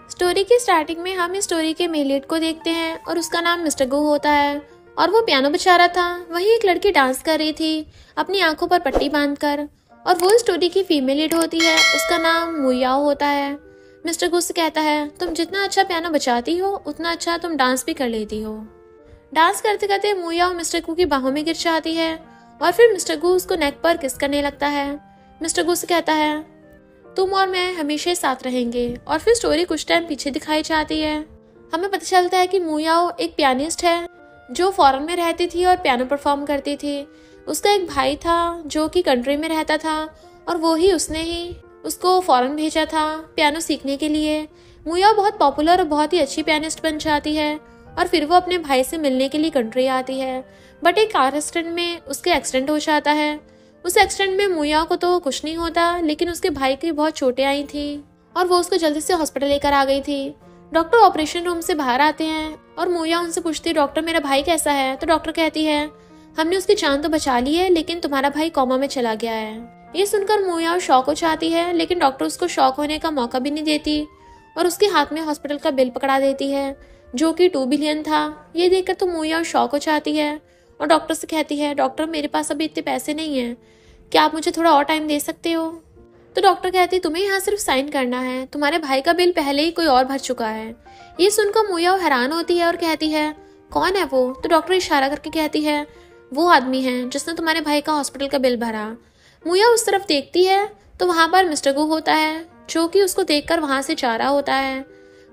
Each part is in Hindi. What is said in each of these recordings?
स्टोरी की स्टार्टिंग में हम इस स्टोरी के मेन लीड को देखते हैं और उसका नाम मिस्टर गू होता है और वो पियानो बजा रहा था। वहीं एक लड़की डांस कर रही थी अपनी आंखों पर पट्टी बांधकर और वो स्टोरी की फीमेल लीड होती है, उसका नाम मुयाओ होता है। मिस्टर गू से कहता है तुम जितना अच्छा पियानो बजाती हो उतना अच्छा तुम डांस भी कर लेती हो। डांस करते करते मुयाओ मिस्टर गू की बाहों में गिर जाती है और फिर मिस्टर गू उसको नेक पर किस करने लगता है। मिस्टर गू से कहता है तुम और मैं हमेशा साथ रहेंगे। और फिर स्टोरी कुछ टाइम पीछे दिखाई जाती है। हमें पता चलता है कि मुयाओ एक पियानिस्ट है जो फॉरेन में रहती थी और पियानो परफॉर्म करती थी। उसका एक भाई था जो कि कंट्री में रहता था और उसने ही उसको फॉरेन भेजा था पियानो सीखने के लिए। मुयाओ बहुत पॉपुलर और बहुत ही अच्छी पियानिस्ट बन जाती है और फिर वो अपने भाई से मिलने के लिए कंट्री आती है। बट एक कार एक्सीडेंट में उसके एक्सीडेंट हो जाता है। उस एक्सीडेंट में मुयाओ को तो कुछ नहीं होता, लेकिन उसके भाई की बहुत चोटें आई थी और वो उसको जल्दी से हॉस्पिटल लेकर आ गई थी। डॉक्टर ऑपरेशन रूम से बाहर आते हैं और मुयाओ उनसे पूछती है डॉक्टर मेरा भाई कैसा है। तो डॉक्टर कहती है हमने उसकी जान तो बचा ली है लेकिन तुम्हारा भाई कोमा में चला गया है। ये सुनकर मुयाओ शॉक हो जाती है, लेकिन डॉक्टर उसको शॉक होने का मौका भी नहीं देती और उसके हाथ में हॉस्पिटल का बिल पकड़ा देती है जो कि 2 बिलियन था। ये देखकर तो मुयाओ शॉक हो जाती है और डॉक्टर से कहती है डॉक्टर मेरे पास अभी इतने पैसे नहीं है, क्या आप मुझे थोड़ा और टाइम दे सकते हो। तो डॉक्टर कहती है तुम्हें यहाँ सिर्फ साइन करना है, तुम्हारे भाई का बिल पहले ही कोई और भर चुका है। ये सुनकर मुयाओ हैरान होती है और कहती है कौन है वो। तो डॉक्टर इशारा करके कहती है वो आदमी है जिसने तुम्हारे भाई का हॉस्पिटल का बिल भरा। मुयाओ उस तरफ देखती है तो वहां पर मिस्टर गू होता है जो कि उसको देखकर वहां से जा रहा होता है।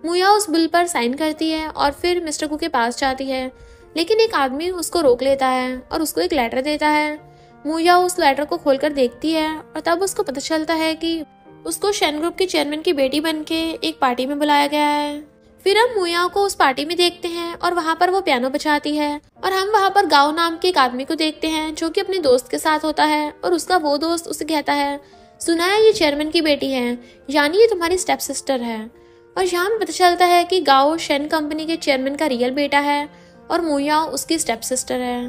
मुयाओ उस बिल पर साइन करती है और फिर मिस्टर गू के पास जाती है, लेकिन एक आदमी उसको रोक लेता है और उसको एक लेटर देता है। मुयाओ उस लेटर को खोलकर देखती है और तब उसको पता चलता है कि उसको शेन ग्रुप के चेयरमैन की बेटी बनके एक पार्टी में बुलाया गया है। फिर हम मुयाओ को उस पार्टी में देखते हैं और वहां पर वो पियानो बजाती है और हम वहां पर गाओ नाम के एक आदमी को देखते हैं जो कि अपने दोस्त के साथ होता है और उसका वो दोस्त उसे कहता है सुना है ये चेयरमैन की बेटी है, यानी ये तुम्हारी स्टेप सिस्टर है। और यहाँ में पता चलता है कि गाओ शेन कंपनी के चेयरमैन का रियल बेटा है और मुयाओ उसकी स्टेप सिस्टर है।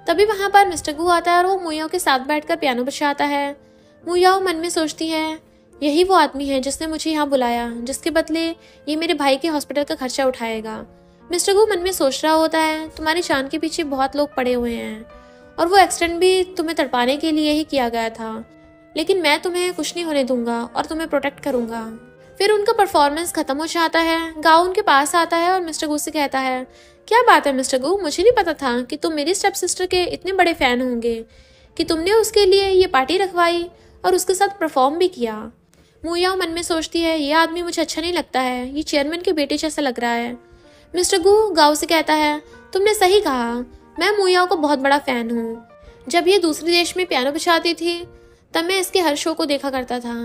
तभी वहां पर मिस्टर गू आता है और वो मुयाओ के साथ बैठकर पियानो बजाता है। मुयाओ मन में सोचती है यही वो आदमी है जिसने मुझे यहाँ बुलाया, जिसके बदले ये मेरे भाई के हॉस्पिटल का खर्चा उठाएगा। मिस्टर गू मन में सोच रहा होता है तुम्हारी जान के पीछे बहुत लोग पड़े हुए हैं और वो एक्सीडेंट भी तुम्हें तड़पाने के लिए ही किया गया था, लेकिन मैं तुम्हें कुछ नहीं होने दूंगा और तुम्हें प्रोटेक्ट करूंगा। फिर उनका परफॉर्मेंस खत्म हो जाता है। गाओ उनके पास आता है और मिस्टर गू से कहता है क्या बात है मिस्टर गू, मुझे नहीं पता था कि तुम मेरी स्टेप सिस्टर के इतने बड़े फैन होंगे कि तुमने उसके लिए ये पार्टी रखवाई और उसके साथ परफॉर्म भी किया। मुयाओ मन में सोचती है ये आदमी मुझे अच्छा नहीं लगता है, ये चेयरमैन के बेटे जैसा लग रहा है। मिस्टर गू गाओ से कहता है तुमने सही कहा, मैं मुयाओ को बहुत बड़ा फैन हूँ। जब ये दूसरे देश में पियानो बजाती थी तब मैं इसके हर शो को देखा करता था।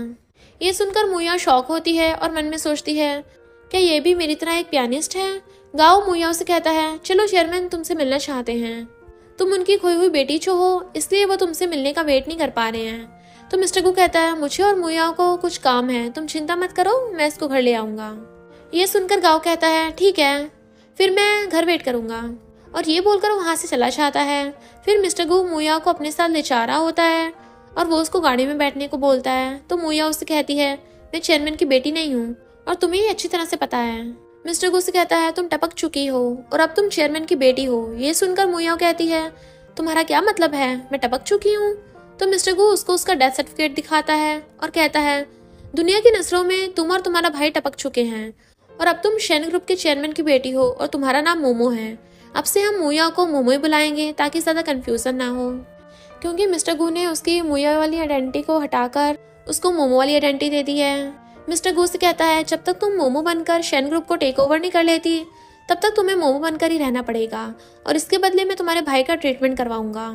ये सुनकर मुयाओ शॉक होती है और मन में सोचती है क्या ये भी मेरी तरह एक पियानिस्ट है। गाओ मुयाओ से कहता है चलो चेयरमैन तुमसे मिलना चाहते हैं, तुम उनकी खोई हुई बेटी जो हो इसलिए वो तुमसे मिलने का वेट नहीं कर पा रहे हैं। तो मिस्टर गू कहता है मुझे और मुयाओ को कुछ काम है, तुम चिंता मत करो, मैं इसको घर ले आऊंगा। ये सुनकर गाओ कहता है ठीक है, फिर मैं घर वेट करूंगा और ये बोलकर वहां से चला जाता है। फिर मिस्टर गू मुयाओ को अपने साथ ले जा रहा होता है और वो उसको गाड़ी में बैठने को बोलता है। तो मुयाओ उससे कहती है मैं चेयरमैन की बेटी नहीं हूँ और तुम्हें ये अच्छी तरह से पता है। मिस्टर गू से कहता है तुम टपक चुकी हो और अब तुम चेयरमैन की बेटी हो। ये सुनकर मुयाओ कहती है तुम्हारा क्या मतलब है, मैं टपक चुकी हूँ। तो मिस्टर गू उसको उसका डेथ सर्टिफिकेट दिखाता है और कहता है दुनिया की नजरों में तुम और तुम्हारा भाई टपक चुके हैं और अब तुम शेन ग्रुप के चेयरमैन की बेटी हो और तुम्हारा नाम मोमो है। अब से हम मुयाओ को मोमो ही बुलाएंगे ताकि ज्यादा कंफ्यूजन ना हो, क्योंकि मिस्टर गू ने उसकी मुया वाली आइडेंटिटी को हटाकर उसको मोमो वाली आइडेंटिटी दे दी है। मिस्टर गू से कहता है जब तक तुम मोमो बनकर शेन ग्रुप को टेक ओवर नहीं कर लेती तब तक तुम्हें मोमो बनकर ही रहना पड़ेगा और इसके बदले मैं तुम्हारे भाई का ट्रीटमेंट करवाऊंगा।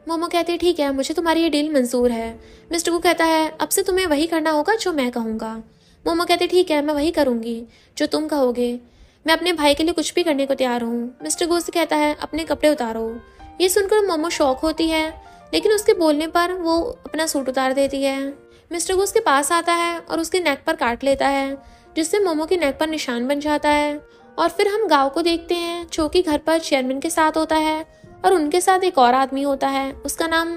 मोमो कहती है ठीक है, मुझे तुम्हारी ये डील मंजूर है। मिस्टर गू कहता है अब से तुम्हें वही करना होगा जो मैं कहूँगा। मोमो कहती है ठीक है, मैं वही करूँगी जो तुम कहोगे, मैं अपने भाई के लिए कुछ भी करने को तैयार हूँ। मिस्टर गू से कहता है अपने कपड़े उतारो। ये सुनकर मोमो शॉक होती है, लेकिन उसके बोलने पर वो अपना सूट उतार देती है। मिस्टर गू उसके पास आता है और उसके नेक पर काट लेता है, जिससे मोमो के नेक पर निशान बन जाता है। और फिर हम गाँव को देखते हैं जो कि घर पर चेयरमैन के साथ होता है और उनके साथ एक और आदमी होता है, उसका नाम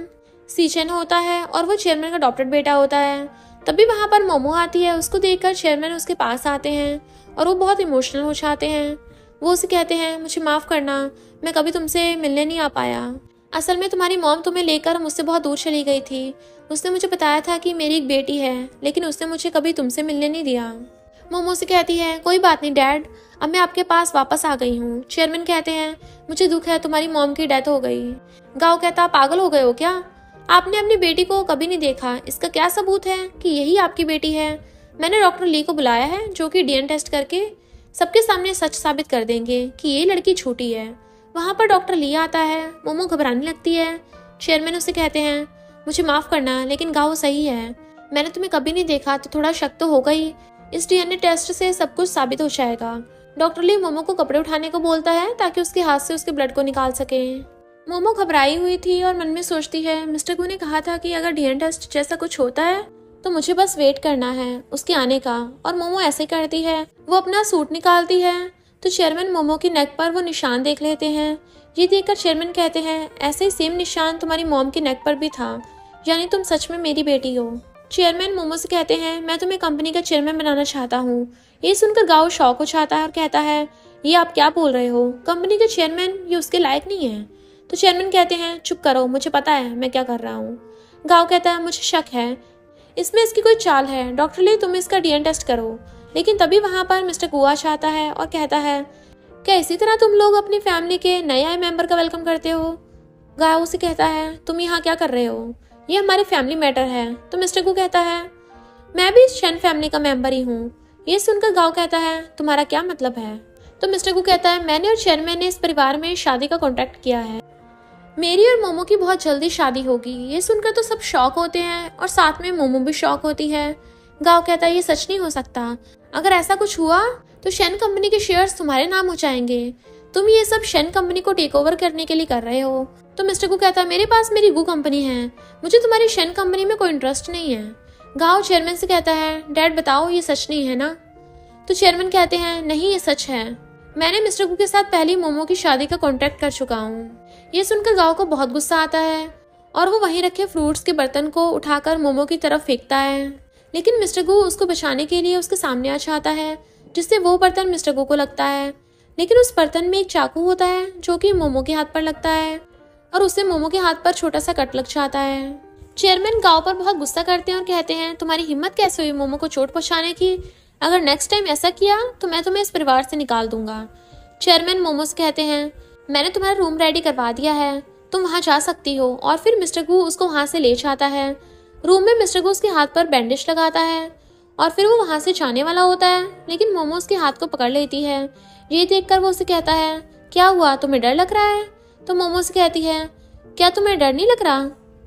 सीचन होता है और वो चेयरमैन का अडॉप्टेड बेटा होता है। तभी वहाँ पर मोमो आती है। उसको देखकर चेयरमैन उसके पास आते हैं और वो बहुत इमोशनल हो जाते हैं। वो उसे कहते हैं, मुझे माफ़ करना, मैं कभी तुमसे मिलने नहीं आ पाया। असल में तुम्हारी मॉम तुम्हें लेकर मुझसे बहुत दूर चली गई थी। उसने मुझे बताया था कि मेरी एक बेटी है, लेकिन उसने मुझे कभी तुमसे मिलने नहीं दिया। मोमो से कहती है, कोई बात नहीं डैड, अब मैं आपके पास वापस आ गई हूँ। चेयरमैन कहते हैं, मुझे दुख है, तुम्हारी मॉम की डेथ हो गई। गाओ कहता, पागल हो गए हो क्या? आपने अपनी बेटी को कभी नहीं देखा, इसका क्या सबूत है कि यही आपकी बेटी है? मैंने डॉक्टर ली को बुलाया है, जो कि डीएनए टेस्ट करके सबके सामने सच साबित कर देंगे कि ये लड़की छोटी है। वहाँ पर डॉक्टर ली आता है। मोमो घबराने लगती है। चेयरमैन उसे कहते हैं, मुझे माफ़ करना, लेकिन गाओ सही है, मैंने तुम्हें कभी नहीं देखा तो थोड़ा शक तो होगा ही। इस डीएनए टेस्ट से सब कुछ साबित हो जाएगा। डॉक्टर ली मोमो को कपड़े उठाने को बोलता है ताकि उसके हाथ से उसके ब्लड को निकाल सके। मोमो घबराई हुई थी और मन में सोचती है, मिस्टर गू ने कहा था कि अगर डीएनए टेस्ट जैसा कुछ होता है तो मुझे बस वेट करना है उसके आने का। और मोमो ऐसे करती है। वो अपना सूट निकालती है तो चेयरमैन मोमो की नेक पर वो निशान देख लेते हैं। ये देखकर चेयरमैन कहते हैं, ऐसे ही सेम निशान तुम्हारी मॉम की नेक पर भी था, यानी तुम सच में मेरी बेटी हो। चेयरमैन मोमो से कहते हैं, मैं तुम्हें कंपनी का चेयरमैन बनाना चाहता हूँ। ये सुनकर गाओ शॉक हो जाता है और कहता है, ये आप क्या बोल रहे हो? कंपनी के चेयरमैन ये उसके लायक नहीं है। तो चेयरमैन कहते हैं, चुप करो, मुझे पता है मैं क्या कर रहा हूँ। गाओ कहता है, मुझे शक है, इसमें इसकी कोई चाल है। डॉक्टर ली, तुम इसका डीएनए टेस्ट करो। लेकिन तभी वहाँ पर मिस्टर गुआ आता है और कहता है, क्या इसी तरह तुम लोग अपनी फैमिली के नए आए मेंबर का वेलकम करते हो? गाओ से कहता है, तुम यहाँ क्या कर रहे हो? ये हमारे फैमिली मैटर है। तो मिस्टर गु कहता है, मैं भी इस शेन फैमिली का मेंबर ही हूँ। ये सुनकर गाओ कहता है, तुम्हारा क्या मतलब है? तो मिस्टर गु कहता है, मैंने और चेयरमैन ने इस परिवार में शादी का कॉन्ट्रैक्ट किया है। मेरी और मोमो की बहुत जल्दी शादी होगी। ये सुनकर तो सब शॉक होते हैं और साथ में मोमो भी शॉक होती है। गाओ कहता है, ये सच नहीं हो सकता। अगर ऐसा कुछ हुआ तो शेन कंपनी के शेयर्स तुम्हारे नाम हो जाएंगे। तुम ये सब शेन कंपनी को टेक ओवर करने के लिए कर रहे हो। तो मिस्टर गु कहता है, मेरे पास मेरी गु कंपनी है, मुझे तुम्हारी शेन कंपनी में कोई इंटरेस्ट नहीं है। गाओ चेयरमैन से कहता है, डैड बताओ ये सच नहीं है ना? तो चेयरमैन कहते हैं, नहीं ये सच है, मैंने मिस्टर गु के साथ पहले मोमो की शादी का कॉन्ट्रैक्ट कर चुका हूँ। ये सुनकर गाओ को बहुत गुस्सा आता है और वो वहीं रखे फ्रूट्स के बर्तन को उठाकर मोमो की तरफ फेंकता है। लेकिन मिस्टर गु उसको बचाने के लिए उसके सामने आ जाता है, जिससे वो बर्तन मिस्टर गु को लगता है। लेकिन उस बर्तन में एक चाकू होता है जो कि मोमो के हाथ पर लगता है और उससे मोमो के हाथ पर छोटा सा कट लग जाता है। चेयरमैन गाओ पर बहुत गुस्सा करते हैं और कहते हैं, तुम्हारी हिम्मत कैसे हुई मोमो को चोट पहुंचाने की? अगर नेक्स्ट टाइम ऐसा किया तो मैं तुम्हें इस परिवार से निकाल दूंगा। चेयरमैन मोमो से कहते हैं, मैंने तुम्हारा रूम रेडी करवा दिया है, तुम वहाँ जा सकती हो। और फिर मिस्टर गु उसको वहाँ से ले जाता है। रूम में मिस्टर गु उसके हाथ पर बैंडेज लगाता है और फिर वो वहाँ से जाने वाला होता है, लेकिन मोमो उसके हाथ को पकड़ लेती है। ये देखकर वो उसे कहता है, क्या हुआ, तुम्हें डर लग रहा है? तो मोमो से कहती है, क्या तुम्हें डर नहीं लग रहा?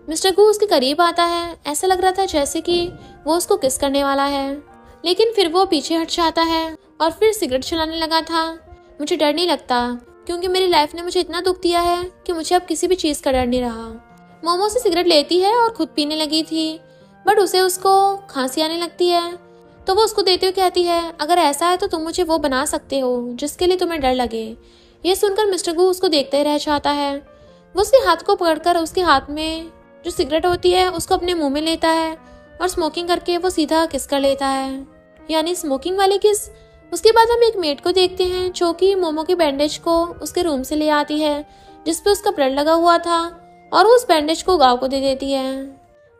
मिस्टर गु उसके करीब आता है। ऐसा लग रहा था जैसे कि वो उसको किस करने वाला है, लेकिन फिर वो पीछे हट जाता है और फिर सिगरेट चलाने लगा था। मुझे डर नहीं लगता क्योंकि मेरी लाइफ ने मुझे इतना दुख दिया है कि मुझे अब किसी भी चीज़ का डर नहीं रहा। मोमो से सिगरेट लेती है और खुद पीने लगी थी, बट उसको खांसी आने लगती है। तो वो उसको देते हुए कहती है, अगर ऐसा है तो तुम मुझे वो बना सकते हो जिसके लिए तुम्हें डर लगे। ये सुनकर मिस्टर गु उसको देखते ही रह जाता है। वो उसके हाथ को पकड़कर उसके हाथ में जो सिगरेट होती है उसको अपने मुंह में लेता है और स्मोकिंग करके वो सीधा किस कर लेता है, यानी स्मोकिंग वाली किस। उसके बाद हम एक मेड को देखते हैं जो कि मोमो के बैंडेज को उसके रूम से ले आती है, जिसपे उसका ब्लड लगा हुआ था, और वो उस बैंडेज को गाँव को दे देती है।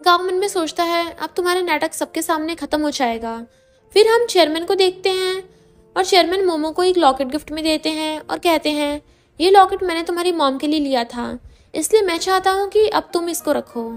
गाँव मन में सोचता है, अब तुम्हारा नाटक सबके सामने खत्म हो जाएगा। फिर हम चेयरमैन को देखते हैं और चेयरमैन मोमो को एक लॉकेट गिफ्ट में देते हैं और कहते हैं, ये लॉकेट मैंने तुम्हारी मॉम के लिए लिया था, इसलिए मैं चाहता हूँ कि अब तुम इसको रखो।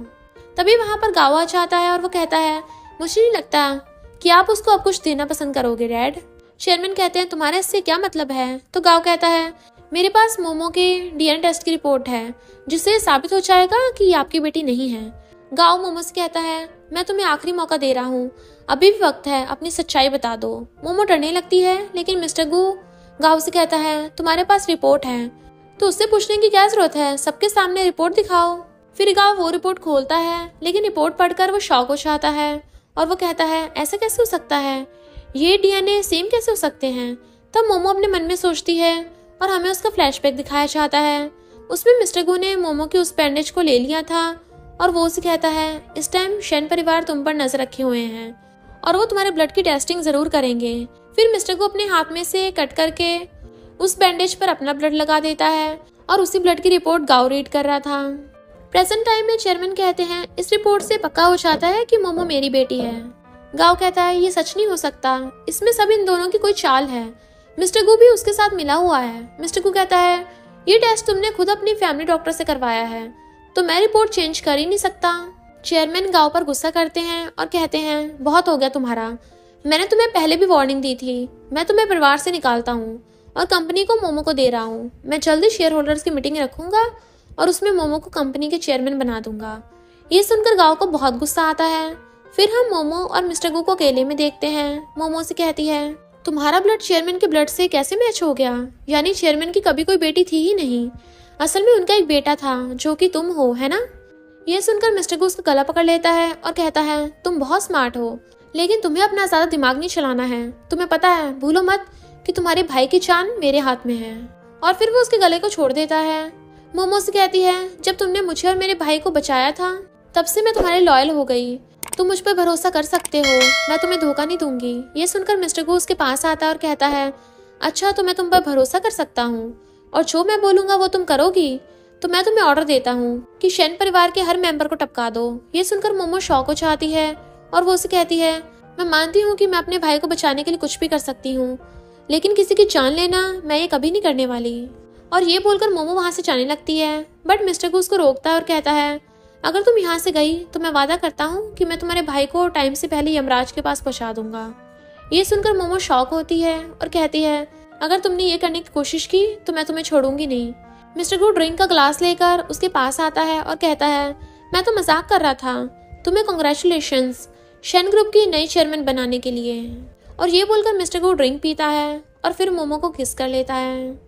तभी वहाँ पर गाँव आ जाता है और वो कहता है, मुझे नहीं लगता कि आप उसको अब कुछ देना पसंद करोगे डैड। चेयरमैन कहते हैं, तुम्हारा इससे क्या मतलब है? तो गाँव कहता है, मेरे पास मोमो के डीएनए टेस्ट की रिपोर्ट है जिससे साबित हो जाएगा कि ये आपकी बेटी नहीं है। गाँव मोमो से कहता है, मैं तुम्हें आखिरी मौका दे रहा हूँ, अभी भी वक्त है, अपनी सच्चाई बता दो। मोमो डरने लगती है, लेकिन मिस्टर गु गाँव से कहता है, तुम्हारे पास रिपोर्ट है तो उससे पूछने की क्या जरूरत है, सबके सामने रिपोर्ट दिखाओ। फिर गाँव वो रिपोर्ट खोलता है, लेकिन रिपोर्ट पढ़कर वो शॉक हो जाता है और वो कहता है, ऐसा कैसे हो सकता है, ये डीएनए सेम कैसे हो सकते हैं। तब मोमो अपने मन में सोचती है और हमें उसका फ्लैशबैक दिखाया जाता है। उसमें मिस्टर गु ने मोमो के उस बैंडेज को ले लिया था और वो उसे कहता है इस टाइम शेन परिवार तुम पर नजर रखे हुए हैं और वो तुम्हारे ब्लड की टेस्टिंग जरूर करेंगे। फिर मिस्टर गो अपने हाथ में से कट करके उस बैंडेज पर अपना ब्लड लगा देता है और उसी ब्लड की रिपोर्ट गाओ रीड कर रहा था। प्रेजेंट टाइम में चेयरमैन कहते हैं इस रिपोर्ट से पक्का हो जाता है कि मोमो मेरी बेटी है। गाओ कहता है ये सच नहीं हो सकता, इसमें सब इन दोनों की कोई चाल है। मिस्टर गू भी उसके साथ मिला हुआ है। मिस्टर गू कहता है ये टेस्ट तुमने खुद अपनी फैमिली डॉक्टर से करवाया है तो मैं रिपोर्ट चेंज कर ही नहीं सकता। चेयरमैन गाओ पर गुस्सा करते हैं और कहते हैं बहुत हो गया तुम्हारा, मैंने तुम्हें पहले भी वार्निंग दी थी। मैं तुम्हें परिवार से निकालता हूँ और कंपनी को मोमो को दे रहा हूँ। मैं जल्दी शेयर होल्डर्स की मीटिंग रखूंगा और उसमें मोमो को कंपनी के चेयरमैन बना दूंगा। ये सुनकर गाओ को बहुत गुस्सा आता है। फिर हम मोमो और मिस्टर गू को अकेले में देखते हैं। मोमो से कहती है तुम्हारा ब्लड चेयरमैन के ब्लड से कैसे मैच हो गया? यानी चेयरमैन की कभी कोई बेटी थी ही नहीं, असल में उनका एक बेटा था जो कि तुम हो, है ना? ये सुनकर मिस्टर गू उसका गला पकड़ लेता है और कहता है तुम बहुत स्मार्ट हो, लेकिन तुम्हें अपना ज्यादा दिमाग नहीं चलाना है। तुम्हें पता है, भूलो मत कि तुम्हारे भाई की जान मेरे हाथ में है। और फिर वो उसके गले को छोड़ देता है। मोमो से कहती है जब तुमने मुझे और मेरे भाई को बचाया था तब से मैं तुम्हारे लॉयल हो गई। तुम मुझ पर भरोसा कर सकते हो, मैं तुम्हें धोखा नहीं दूंगी। ये सुनकर मिस्टर गू उसके पास आता है और कहता है अच्छा तो मैं तुम पर भरोसा कर सकता हूँ और जो मैं बोलूंगा वो तुम करोगी? तो मैं तुम्हें ऑर्डर देता हूँ कि शेन परिवार के हर मेंबर को टपका दो। ये सुनकर मोमो शॉक हो जाती है और वो उसे कहती है मैं मानती हूँ कि मैं अपने भाई को बचाने के लिए कुछ भी कर सकती हूँ, लेकिन किसी की जान लेना मैं ये कभी नहीं करने वाली। और ये बोलकर मोमो वहां से जाने लगती है, बट मिस्टर गू उसको रोकता है और कहता है अगर तुम यहाँ से गई तो मैं वादा करता हूँ कि मैं तुम्हारे भाई को टाइम से पहले यमराज के पास पहुंचा दूंगा। ये सुनकर मोमो शॉक होती है और कहती है अगर तुमने ये करने की कोशिश की तो मैं तुम्हें छोड़ूंगी नहीं। मिस्टर गू ड्रिंक का ग्लास लेकर उसके पास आता है और कहता है मैं तो मजाक कर रहा था, तुम्हें कॉन्ग्रेचुलेशंस शेन ग्रुप की नई चेयरमैन बनाने के लिए। और ये बोलकर मिस्टर गू ड्रिंक पीता है और फिर मोमो को किस कर लेता है।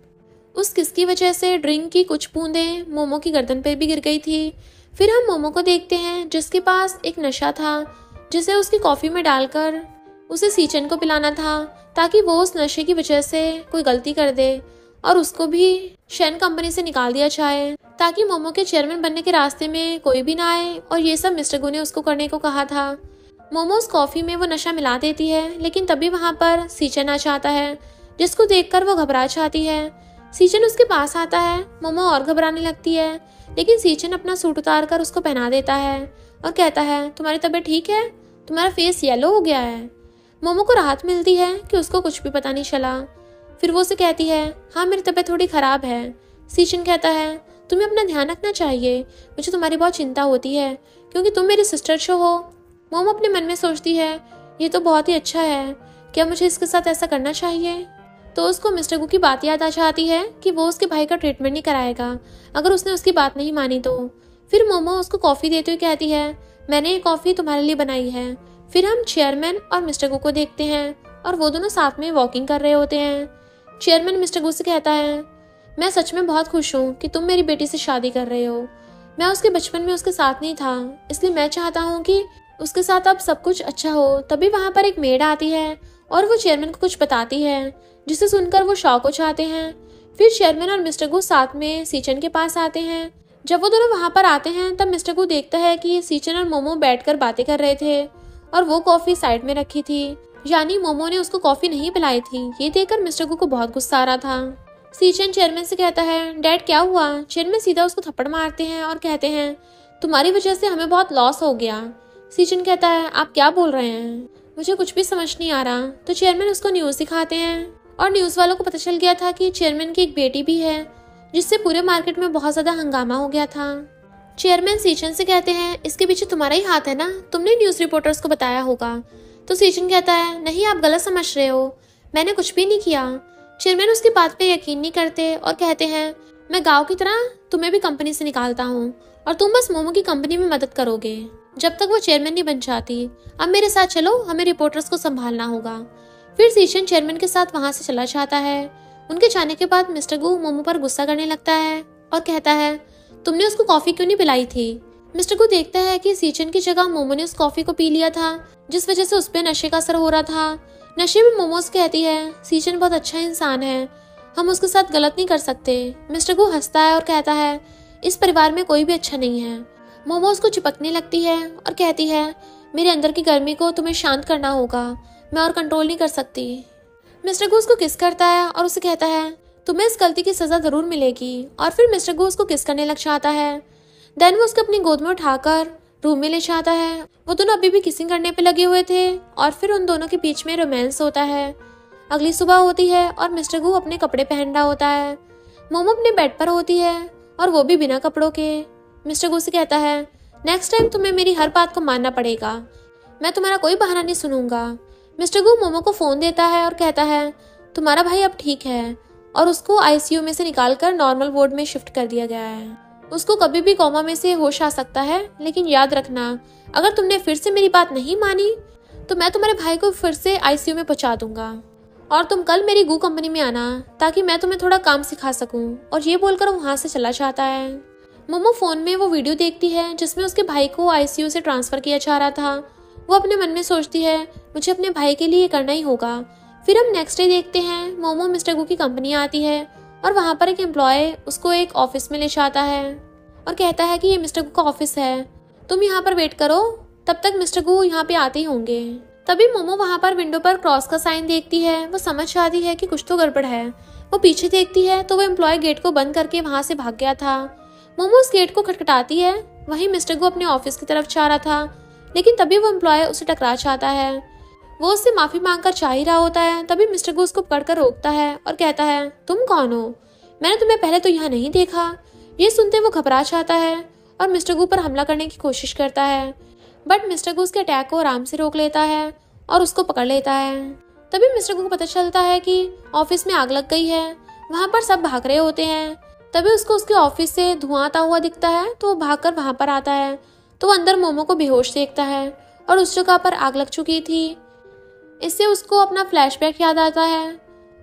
उस किस की वजह से ड्रिंक की कुछ बूंदें मोमो की गर्दन पर भी गिर गई थी। फिर हम मोमो को देखते हैं जिसके पास एक नशा था जिसे उसकी कॉफी में डालकर उसे सीचन को पिलाना था ताकि वो उस नशे की वजह से कोई गलती कर दे और उसको भी शेन कंपनी से निकाल दिया जाए ताकि मोमो के चेयरमैन बनने के रास्ते में कोई भी ना आए। और ये सब मिस्टर गू ने उसको करने को कहा था। मोमो उस कॉफी में वो नशा मिला देती है, लेकिन तभी वहां पर सीचन आ जाता है जिसको देखकर वो घबरा जाती है। सीचन उसके पास आता है। मोमो और घबराने लगती है, लेकिन सीचन अपना सूट उतार कर उसको पहना देता है और कहता है तुम्हारी तबीयत ठीक है? तुम्हारा फेस येलो हो गया है। मोमो को राहत मिलती है कि उसको कुछ भी पता नहीं चला। फिर वो उसे कहती है हाँ मेरी तबीयत थोड़ी खराब है। सीचन कहता है तुम्हें अपना ध्यान रखना चाहिए, मुझे तुम्हारी बहुत चिंता होती है क्योंकि तुम मेरी सिस्टर शो हो। मोमो अपने मन में सोचती है ये तो बहुत ही अच्छा है, क्या मुझे इसके साथ ऐसा करना चाहिए? तो उसको मिस्टर गू की बात याद आ जाती है कि वो उसके भाई का ट्रीटमेंट नहीं कराएगा अगर उसने उसकी बात नहीं मानी तो। फिर मोमो उसको कॉफी देते हुए कहती है मैंने ये कॉफी तुम्हारे लिए बनाई है। फिर हम चेयरमैन और मिस्टर गू को देखते हैं और वो दोनों साथ में वॉकिंग कर रहे होते हैं। चेयरमैन मिस्टर गू से कहता है मैं सच में बहुत खुश हूँ कि तुम मेरी बेटी से शादी कर रहे हो। मैं उसके बचपन में उसके साथ नहीं था, इसलिए मैं चाहता हूँ कि उसके साथ अब सब कुछ अच्छा हो। तभी वहां पर एक मेड आती है और वो चेयरमैन को कुछ बताती है जिसे सुनकर वो शॉक हो जाते हैं। फिर चेयरमैन और मिस्टर गू साथ में सीचन के पास आते हैं। जब वो दोनों वहां पर आते हैं तब मिस्टर गू देखता है कि सीचन और मोमो बैठकर बातें कर रहे थे और वो कॉफी साइड में रखी थी, यानी मोमो ने उसको कॉफी नहीं पिलाई थी। ये देखकर मिस्टर गू को बहुत गुस्सा आ रहा था। सीचन चेयरमैन से कहता है डैड क्या हुआ? चेयरमैन सीधा उसको थप्पड़ मारते हैं और कहते हैं तुम्हारी वजह से हमें बहुत लॉस हो गया। सीचन कहता है आप क्या बोल रहे हैं, मुझे कुछ भी समझ नहीं आ रहा। तो चेयरमैन उसको न्यूज दिखाते हैं और न्यूज वालों को पता चल गया था कि चेयरमैन की एक बेटी भी है, जिससे पूरे मार्केट में बहुत ज्यादा हंगामा हो गया था। चेयरमैन सीचन से कहते हैं इसके पीछे तुम्हारा ही हाथ है ना, तुमने न्यूज रिपोर्टर्स को बताया होगा। तो सीचन कहता है नहीं आप गलत समझ रहे हो, मैंने कुछ भी नहीं किया। चेयरमैन उसकी बात पे यकीन नहीं करते और कहते हैं मैं गांव की तरह तुम्हें भी कंपनी से निकालता हूँ और तुम बस मोमो की कंपनी में मदद करोगे जब तक वो चेयरमैन नहीं बन जाती। अब मेरे साथ चलो, हमें रिपोर्टर्स को संभालना होगा। फिर सीचन चेयरमैन के साथ वहां से चला जाता है। उनके जाने के बाद मिस्टर गू मोमो पर गुस्सा करने लगता है और कहता है तुमने उसको कॉफी क्यों नहीं पिलाई थी? मिस्टर गू देखता है कि सीचन की जगह मोमो ने उस कॉफी को पी लिया था, जिस वजह से उस पर नशे का असर हो रहा था। नशे में मोमोज कहती है सीचन बहुत अच्छा इंसान है, हम उसके साथ गलत नहीं कर सकते। मिस्टर गू हंसता है और कहता है इस परिवार में कोई भी अच्छा नहीं है। मोमो उसको चिपकने लगती है और कहती है, मेरे अंदर की गर्मी को तुम्हें शांत करना होगा, मैं और कंट्रोल नहीं कर सकती। मिस्टर गू उसको किस करता है और उसे कहता है, तुम्हें इस गलती की सजा जरूर मिलेगी। और फिर मिस्टर गू उसको किस करने लग जाता है। देन वो उसको अपनी गोद में उठाकर रूम में ले जाता है। वो दोनों अभी भी किसिंग करने पे लगे हुए थे और फिर उन दोनों के बीच में रोमांस होता है। अगली सुबह होती है और मिस्टर गू अपने कपड़े पहन रहा होता है। मोमो अपने बेड पर होती है और वो भी बिना कपड़ों के। मिस्टर गू से कहता है, नेक्स्ट टाइम तुम्हें मेरी हर बात को मानना पड़ेगा, मैं तुम्हारा कोई बहाना नहीं सुनूंगा। मिस्टर गू मोमो को फोन देता है और कहता है, तुम्हारा भाई अब ठीक है, और उसको आईसीयू में से निकालकर नॉर्मल वार्ड में शिफ्ट कर दिया गया है। उसको कभी भी कोमा में से होश आ सकता है, लेकिन याद रखना, अगर तुमने फिर से मेरी बात नहीं मानी तो मैं तुम्हारे भाई को फिर से आईसीयू में पहुंचा दूंगा। और तुम कल मेरी गू कंपनी में आना ताकि मैं तुम्हें थोड़ा काम सिखा सकूं। और ये बोलकर वो वहां से चला जाता है। मोमो फोन में वो वीडियो देखती है जिसमें उसके भाई को आईसीयू से ट्रांसफर किया जा रहा था। वो अपने मन में सोचती है, मुझे अपने भाई के लिए करना ही होगा। फिर हम नेक्स्ट डे देखते हैं, मोमो मिस्टर गू की कंपनी आती है और वहां पर एक एम्प्लॉय उसको एक ऑफिस में ले जाता है और कहता है कि ये मिस्टर गू का ऑफिस है, तुम यहाँ पर वेट करो, तब तक मिस्टर गू यहाँ पे आते ही होंगे। तभी मोमो वहां पर विंडो पर क्रॉस का साइन देखती है। वो समझ जाती है कि कुछ तो गड़बड़ है। वो पीछे देखती है तो वो एम्प्लॉय गेट को बंद करके वहां से भाग गया था। मोमो उस गेट को खटखटाती है। वहीं मिस्टर गू अपने ऑफिस की तरफ जा रहा था, लेकिन तभी वो एम्प्लॉय उसे टकरा जाता है। वो उससे माफी मांगकर चाह ही रहा होता है, तभी मिस्टर गू उसको पकड़कर रोकता है और कहता है, तुम कौन हो, मैंने तुम्हें पहले तो यहाँ नहीं देखा। ये सुनते वो घबरा जाता है और मिस्टर गू पर हमला करने की कोशिश करता है, बट मिस्टर गू उसके अटैक को आराम से रोक लेता है और उसको पकड़ लेता है। तभी मिस्टर गू को पता चलता है कि ऑफिस में आग लग गई है। वहां पर सब भाग रहे होते हैं। तभी उसको उसके ऑफिस से धुआं आता हुआ दिखता है तो वो भागकर वहां पर आता है तो वो अंदर मोमो को बेहोश देखता है और उस जगह पर आग लग चुकी थी। इससे उसको अपना फ्लैशबैक याद आता है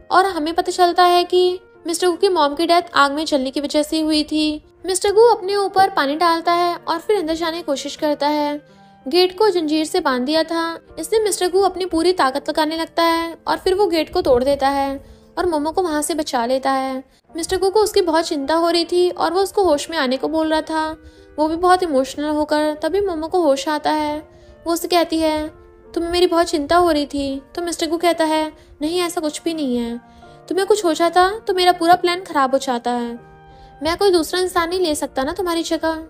और हमें पता चलता है कि मिस्टर गू की मॉम की डेथ आग में जलने की वजह से हुई थी। मिस्टर गू अपने ऊपर पानी डालता है और फिर अंदर जाने की कोशिश करता है। गेट को जंजीर से बांध दिया था, इसलिए मिस्टर गू अपनी पूरी ताकत लगाने लगता है और फिर वो गेट को तोड़ देता है और मोमो को वहां से बचा लेता है। मिस्टर गू को उसकी बहुत चिंता हो रही थी और वो उसको होश में आने को बोल रहा था, वो भी बहुत इमोशनल होकर। तभी मोमो को होश आता है। वो उससे कहती है, तुम्हें मेरी बहुत चिंता हो रही थी। तो मिस्टर गू कहता है, नहीं ऐसा कुछ भी नहीं है, तुम्हें कुछ हो जाता तो मेरा पूरा प्लान खराब हो जाता है, मैं कोई दूसरा इंसान नहीं ले सकता ना तुम्हारी जगह।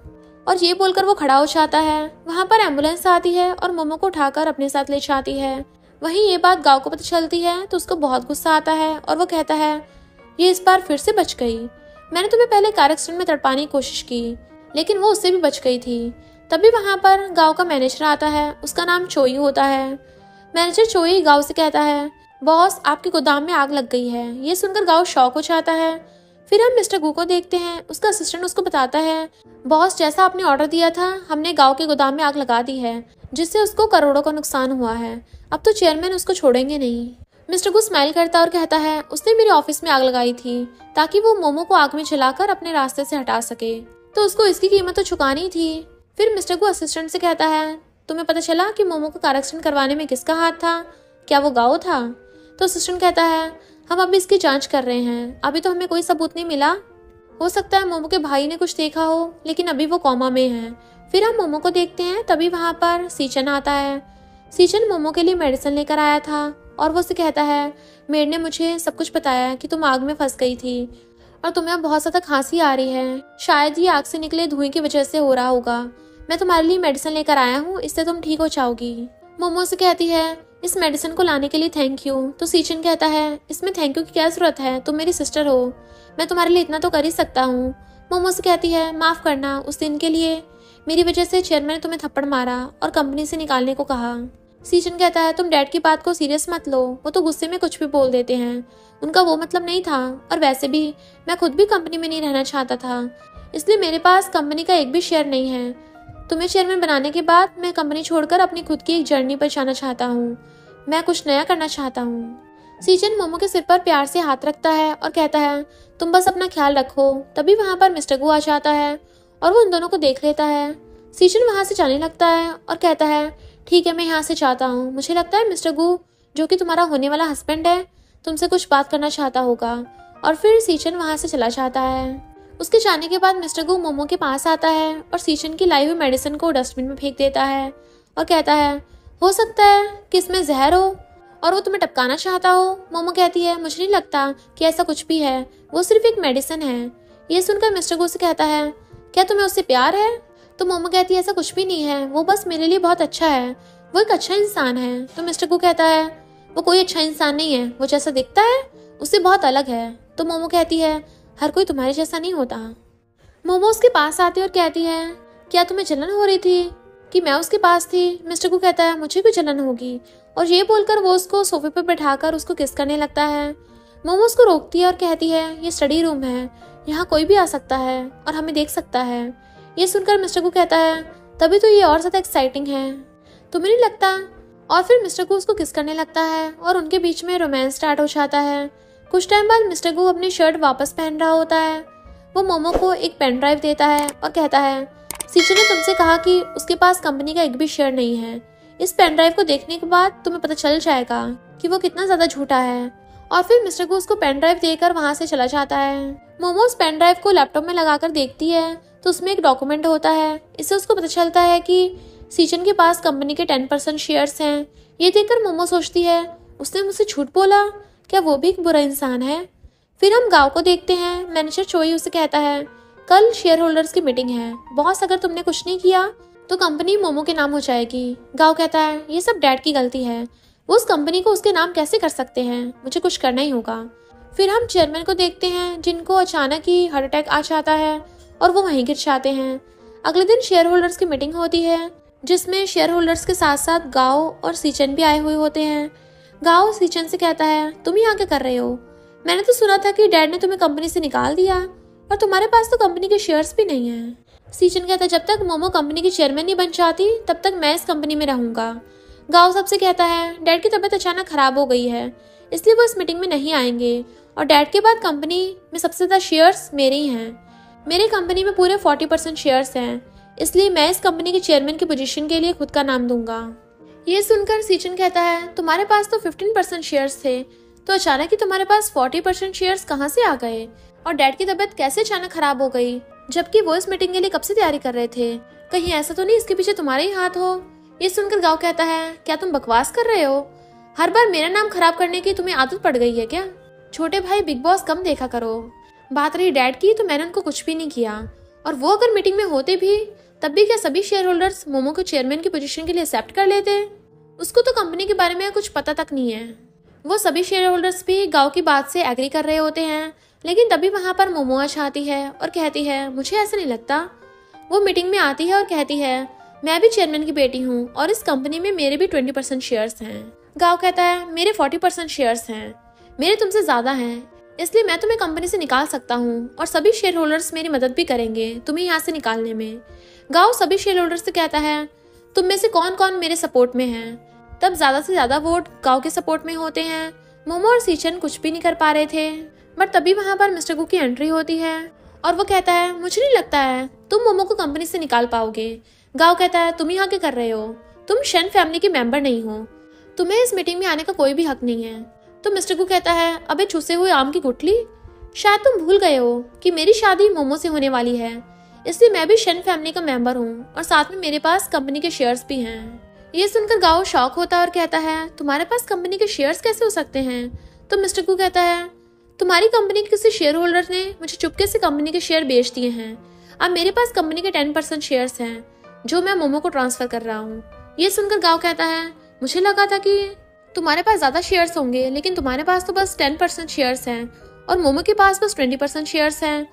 और ये बोलकर वो खड़ा हो जाता है। वहां पर एम्बुलेंस आती है और मोमो को उठाकर अपने साथ ले जाती है। वहीं ये बात गांव को पता चलती है तो उसको बहुत गुस्सा आता है और वो कहता है, ये इस बार फिर से बच गई, मैंने तुम्हें पहले कार एक्सीडेंट में तड़पाने की कोशिश की लेकिन वो उससे भी बच गई थी। तभी वहां पर गांव का मैनेजर आता है, उसका नाम चोई होता है। मैनेजर चोई गांव से कहता है, बॉस आपके गोदाम में आग लग गई है। ये सुनकर गांव शॉक हो जाता है। फिर हम मिस्टर गू को देखते हैं। उसका असिस्टेंट उसको बताता है, बॉस जैसा आपने ऑर्डर दिया था हमने गांव के गोदाम में आग लगा दी है, जिससे उसको करोड़ों का नुकसान हुआ है। अब तो चेयरमैन उसको छोड़ेंगे नहीं। मिस्टर गू स्माइल करता और कहता है, उसने मेरे ऑफिस में आग लगाई थी ताकि वो मोमो को आग में जलाकर अपने रास्ते से हटा सके, तो उसको इसकी कीमत तो चुकानी थी। फिर मिस्टर गू असिस्टेंट से कहता है, तुम्हें पता चला कि मोमो को कार एक्सीडेंट करवाने में किसका हाथ था, क्या वो गांव था? तो असिस्टेंट कहता है, हम अभी इसकी जांच कर रहे हैं, अभी तो हमें कोई सबूत नहीं मिला। हो सकता है मोमो के भाई ने कुछ देखा हो, लेकिन अभी वो कोमा में है। फिर हम मोमो को देखते हैं। तभी वहां पर सीचन आता है। सीचन मोमो के लिए मेडिसिन लेकर आया था और वो उसे कहता है, मेड ने मुझे सब कुछ बताया कि तुम आग में फंस गई थी और तुम्हें बहुत ज्यादा खांसी आ रही है, शायद ये आग से निकले धुएं की वजह से हो रहा होगा। मैं तुम्हारे लिए मेडिसिन लेकर आया हूँ, इससे तुम ठीक हो जाओगी। मोमो से कहती है, इस मेडिसिन को लाने के लिए थैंक यू। तो सीचन कहता है, इसमें थैंक यू की क्या जरूरत है, तुम मेरी सिस्टर हो, मैं तुम्हारे लिए इतना तो कर ही सकता हूँ। मोमो से कहती है, माफ करना, उस दिन के लिए मेरी वजह से चेयरमैन ने तुम्हें थप्पड़ मारा और कंपनी से निकालने को कहा। सीचन कहता है, तुम डैड की बात को सीरियस मत लो, वो तो गुस्से में कुछ भी बोल देते हैं, उनका वो मतलब नहीं था। और वैसे भी मैं खुद भी कंपनी में नहीं रहना चाहता था, इसलिए मेरे पास कंपनी का एक भी शेयर नहीं है। तुम्हें चेयरमैन बनाने के बाद मैं कंपनी छोड़कर अपनी खुद की एक जर्नी पर जाना चाहता हूँ, मैं कुछ नया करना चाहता हूँ। सीचन मोमो के सिर पर प्यार से हाथ रखता है और कहता है, तुम बस अपना ख्याल रखो। तभी वहां पर मिस्टर गू आ जाता है और वो उन दोनों को देख लेता है। सीचन वहां से जाने लगता है और कहता है, ठीक है मैं यहाँ से जाता हूँ, मुझे लगता है मिस्टर गू जो कि तुम्हारा होने वाला हस्बैंड है तुमसे कुछ बात करना चाहता होगा। और फिर सीचन वहां से चला जाता है। उसके जाने के बाद मिस्टर गू मोमो के पास आता है और सीचन की लाई हुई मेडिसिन को डस्टबिन में फेंक देता है और कहता है हो सकता है कि इसमें जहर हो और वो तुम्हें टपकाना चाहता हो। मोमो कहती है मुझे नहीं लगता कि ऐसा कुछ भी है, वो सिर्फ एक मेडिसिन है। ये सुनकर मिस्टर गू से कहता है क्या तुम्हें उससे प्यार है? तो मोमो कहती है ऐसा कुछ भी नहीं है, वो बस मेरे लिए बहुत अच्छा है, वो एक अच्छा इंसान है। तो मिस्टर गू कहता है वो कोई अच्छा इंसान नहीं है, वो जैसा दिखता है उससे बहुत अलग है। तो मोमो कहती है हर कोई तुम्हारे जैसा नहीं होता। मोमो उसके पास आती है और कहती है क्या तुम्हें जलन हो रही थी कि मैं उसके पास थी? मिस्टर गू कहता है मुझे भी जलन होगी, और ये बोलकर वो उसको सोफे पर बैठाकर उसको किस करने लगता है। मोमो उसको रोकती है और कहती है ये स्टडी रूम है, यहाँ कोई भी आ सकता है और हमें देख सकता है। ये सुनकर मिस्टर गू कहता है तभी तो ये और ज्यादा एक्साइटिंग है, तुम्हें नहीं लगता? और फिर मिस्टर गू उसको किस करने लगता है और उनके बीच में रोमांस स्टार्ट हो जाता है। कुछ टाइम बाद मिस्टर गू अपनी शर्ट वापस पहन रहा होता है। वो मोमो को एक पेन ड्राइव देता है और कहता है सीचन ने तुमसे कहा कि उसके पास कंपनी का एक भी शेयर नहीं है। इस पेन ड्राइव को देखने के बाद तुम्हें पता चल जाएगा कि वो कितना ज्यादा झूठा है। और फिर मिस्टर गू उसको पेन ड्राइव देकर वहां से चला जाता है। मोमो उस पेन ड्राइव को लैपटॉप में लगाकर देखती है तो उसमें एक डॉक्यूमेंट होता है। इससे उसको पता चलता है कि सीचन के पास कंपनी के 10% शेयर्स हैं। ये देखकर मोमो सोचती है उसने मुझसे झूठ बोला, क्या वो भी एक बुरा इंसान है? फिर हम गांव को देखते हैं। मैनेजर चोई उसे कहता है कल शेयर होल्डर्स की मीटिंग है, बॉस अगर तुमने कुछ नहीं किया तो कंपनी मोमो के नाम हो जाएगी। गांव कहता है ये सब डैड की गलती है, वो उस कंपनी को उसके नाम कैसे कर सकते हैं, मुझे कुछ करना ही होगा। फिर हम चेयरमैन को देखते हैं जिनको अचानक ही हार्ट अटैक आ जाता है और वो वहीं गिर जाते हैं। अगले दिन शेयर होल्डर्स की मीटिंग होती है जिसमें शेयर होल्डर्स के साथ साथ गांव और सीचन भी आए हुए होते हैं। गांव सीचन से कहता है तुम यहाँ क्या कर रहे हो? मैंने तो सुना था कि डैड ने तुम्हें कंपनी से निकाल दिया और तुम्हारे पास तो कंपनी के शेयर्स भी नहीं है। सीचन कहता है जब तक मोमो कंपनी की चेयरमैन नहीं बन जाती तब तक मैं इस कंपनी में रहूंगा। गांव सबसे कहता है डैड की तबीयत अचानक खराब हो गई है, इसलिए वो इस मीटिंग में नहीं आएंगे और डैड के बाद कंपनी में सबसे ज्यादा शेयर्स मेरे ही हैं। मेरे कंपनी में पूरे 40% शेयर्स हैं, इसलिए मैं इस कंपनी के चेयरमैन की पोजीशन के लिए खुद का नाम दूंगा। ये सुनकर सीचन कहता है तुम्हारे पास तो 15% शेयर्स थे, तो अचानक ही तुम्हारे पास 40% शेयर्स कहाँ से आ गए? और डैड की तबीयत कैसे अचानक खराब हो गई, जबकि वो इस मीटिंग के लिए कब से तैयारी कर रहे थे? कहीं ऐसा तो नहीं इसके पीछे तुम्हारे ही हाथ हो? ये सुनकर गांव कहता है क्या तुम बकवास कर रहे हो? हर बार मेरा नाम खराब करने की तुम्हें आदत पड़ गई है क्या? छोटे भाई बिग बॉस कम देखा करो। बात रही डैड की तो मैंने उनको कुछ भी नहीं किया, और वो अगर मीटिंग में होते भी तब भी क्या सभी शेयर होल्डर्स मोमो को चेयरमैन की पोजीशन के लिए एक्सेप्ट कर लेते? उसको तो कंपनी के बारे में कुछ पता तक नहीं है। वो सभी शेयर होल्डर्स भी गांव की बात से एग्री कर रहे होते हैं, लेकिन तभी वहां पर मोमो आ जाती है और कहती है मुझे ऐसा नहीं लगता। वो मीटिंग में आती है और कहती है मैं भी चेयरमैन की बेटी हूँ और इस कंपनी में मेरे भी 20% शेयर्स हैं। गांव कहता है मेरे 40% शेयर्स हैं, मेरे तुमसे ज्यादा हैं, इसलिए मैं तुम्हें कंपनी से निकाल सकता हूँ और सभी शेयर होल्डर्स मेरी मदद भी करेंगे तुम्हें यहाँ से निकालने में। गांव सभी शेयर होल्डर्स से कहता है तुम में से कौन कौन मेरे सपोर्ट में है। तब ज्यादा से ज्यादा वोट गांव के सपोर्ट में होते हैं। मोमो और सीचन कुछ भी नहीं कर पा रहे थे, बट तभी वहां पर मिस्टर गू की एंट्री होती है और वो कहता है मुझे नहीं लगता है तुम मोमो को कंपनी से निकाल पाओगे। गांव कहता है तुम यहाँ क्या कर रहे हो? तुम शेन फैमिली के मेंबर नहीं हो, तुम्हें इस मीटिंग में आने का कोई भी हक नहीं है। तो मिस्टर गू कहता है अबे चूसे हुए आम की गुठली, शायद तुम भूल गए हो कि मेरी शादी मोमो से होने वाली है, इसलिए मैं भी शेन फैमिली का मेंबर हूँ और साथ में मेरे पास कंपनी के शेयर्स भी हैं। ये सुनकर गांव शॉक होता है और कहता है तुम्हारे पास कंपनी के शेयर्स कैसे हो सकते हैं? तो मिस्टर गू कहता है तुम्हारी कंपनी के किसी शेयर होल्डर ने मुझे चुपके से कंपनी के शेयर बेच दिए हैं। अब मेरे पास कंपनी के 10% शेयर्स हैं जो मैं मोमो को ट्रांसफर कर रहा हूँ। ये सुनकर गांव कहता है मुझे लगा था कि तुम्हारे पास ज्यादा शेयर्स होंगे, लेकिन तुम्हारे पास तो बस 10% शेयर्स हैं और मोमो के पास बस 20% शेयर्स हैं।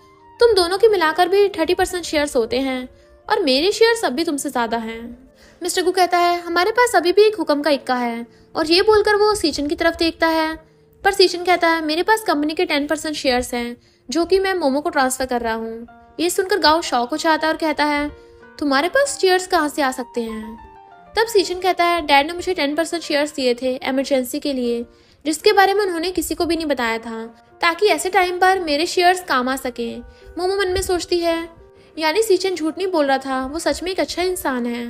तुम दोनों के मिलाकर भी 30% शेयर्स होते हैं और मेरे शेयर्स अब भी तुमसे ज्यादा हैं। मिस्टर गू कहता है हमारे पास अभी भी एक हुक्म का इक्का है, और ये बोलकर वो सीचन की तरफ देखता है, पर सीचन कहता है मेरे पास कंपनी के 10% शेयर्स हैं जो कि मैं मोमो को ट्रांसफर कर रहा हूँ। ये सुनकर गांव शॉक हो जाता है और कहता है तुम्हारे पास शेयर्स कहाँ से आ सकते हैं? तब सीचन कहता है डैड ने मुझे 10% शेयर्स दिए थे इमरजेंसी के लिए, जिसके बारे में उन्होंने किसी को भी नहीं बताया था, ताकि ऐसे टाइम पर मेरे शेयर्स काम आ सके। मोमो मन में सोचती है यानी सीचन झूठ नहीं बोल रहा था, वो सच में एक अच्छा इंसान है।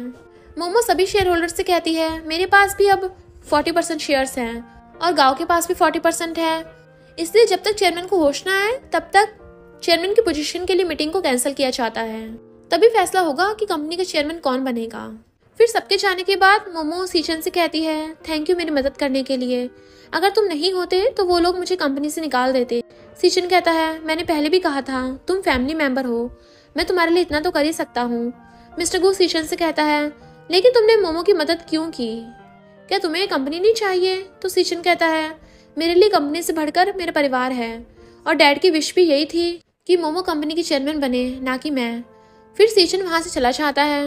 मोमो सभी शेयर होल्डर से कहती है मेरे पास भी अब 40% शेयर्स हैं और गांव के पास भी 40% है, इसलिए जब तक चेयरमैन को होश ना आए तब तक चेयरमैन की पोजीशन के लिए मीटिंग को कैंसिल किया जाता है। तभी फैसला होगा कि कंपनी का चेयरमैन कौन बनेगा। फिर सबके जाने के बाद मोमो सीचन से कहती है, थैंक यू मेरी मदद करने के लिए। अगर तुम नहीं होते तो वो लोग मुझे कंपनी से निकाल देते। सीचन कहता है, मैंने पहले भी कहा था तुम फैमिली मेंबर हो, मैं तुम्हारे लिए इतना तो कर ही सकता हूँ। मिस्टर गू सीचन से कहता है, लेकिन तुमने मोमो की मदद क्यों की? क्या तुम्हें कंपनी नहीं चाहिए? तो सीचन कहता है, मेरे लिए कंपनी से बढ़कर मेरा परिवार है और डैड की विश भी यही थी कि मोमो कंपनी की चेयरमैन बने, ना कि मैं। फिर सीचन वहां से चला जाता है।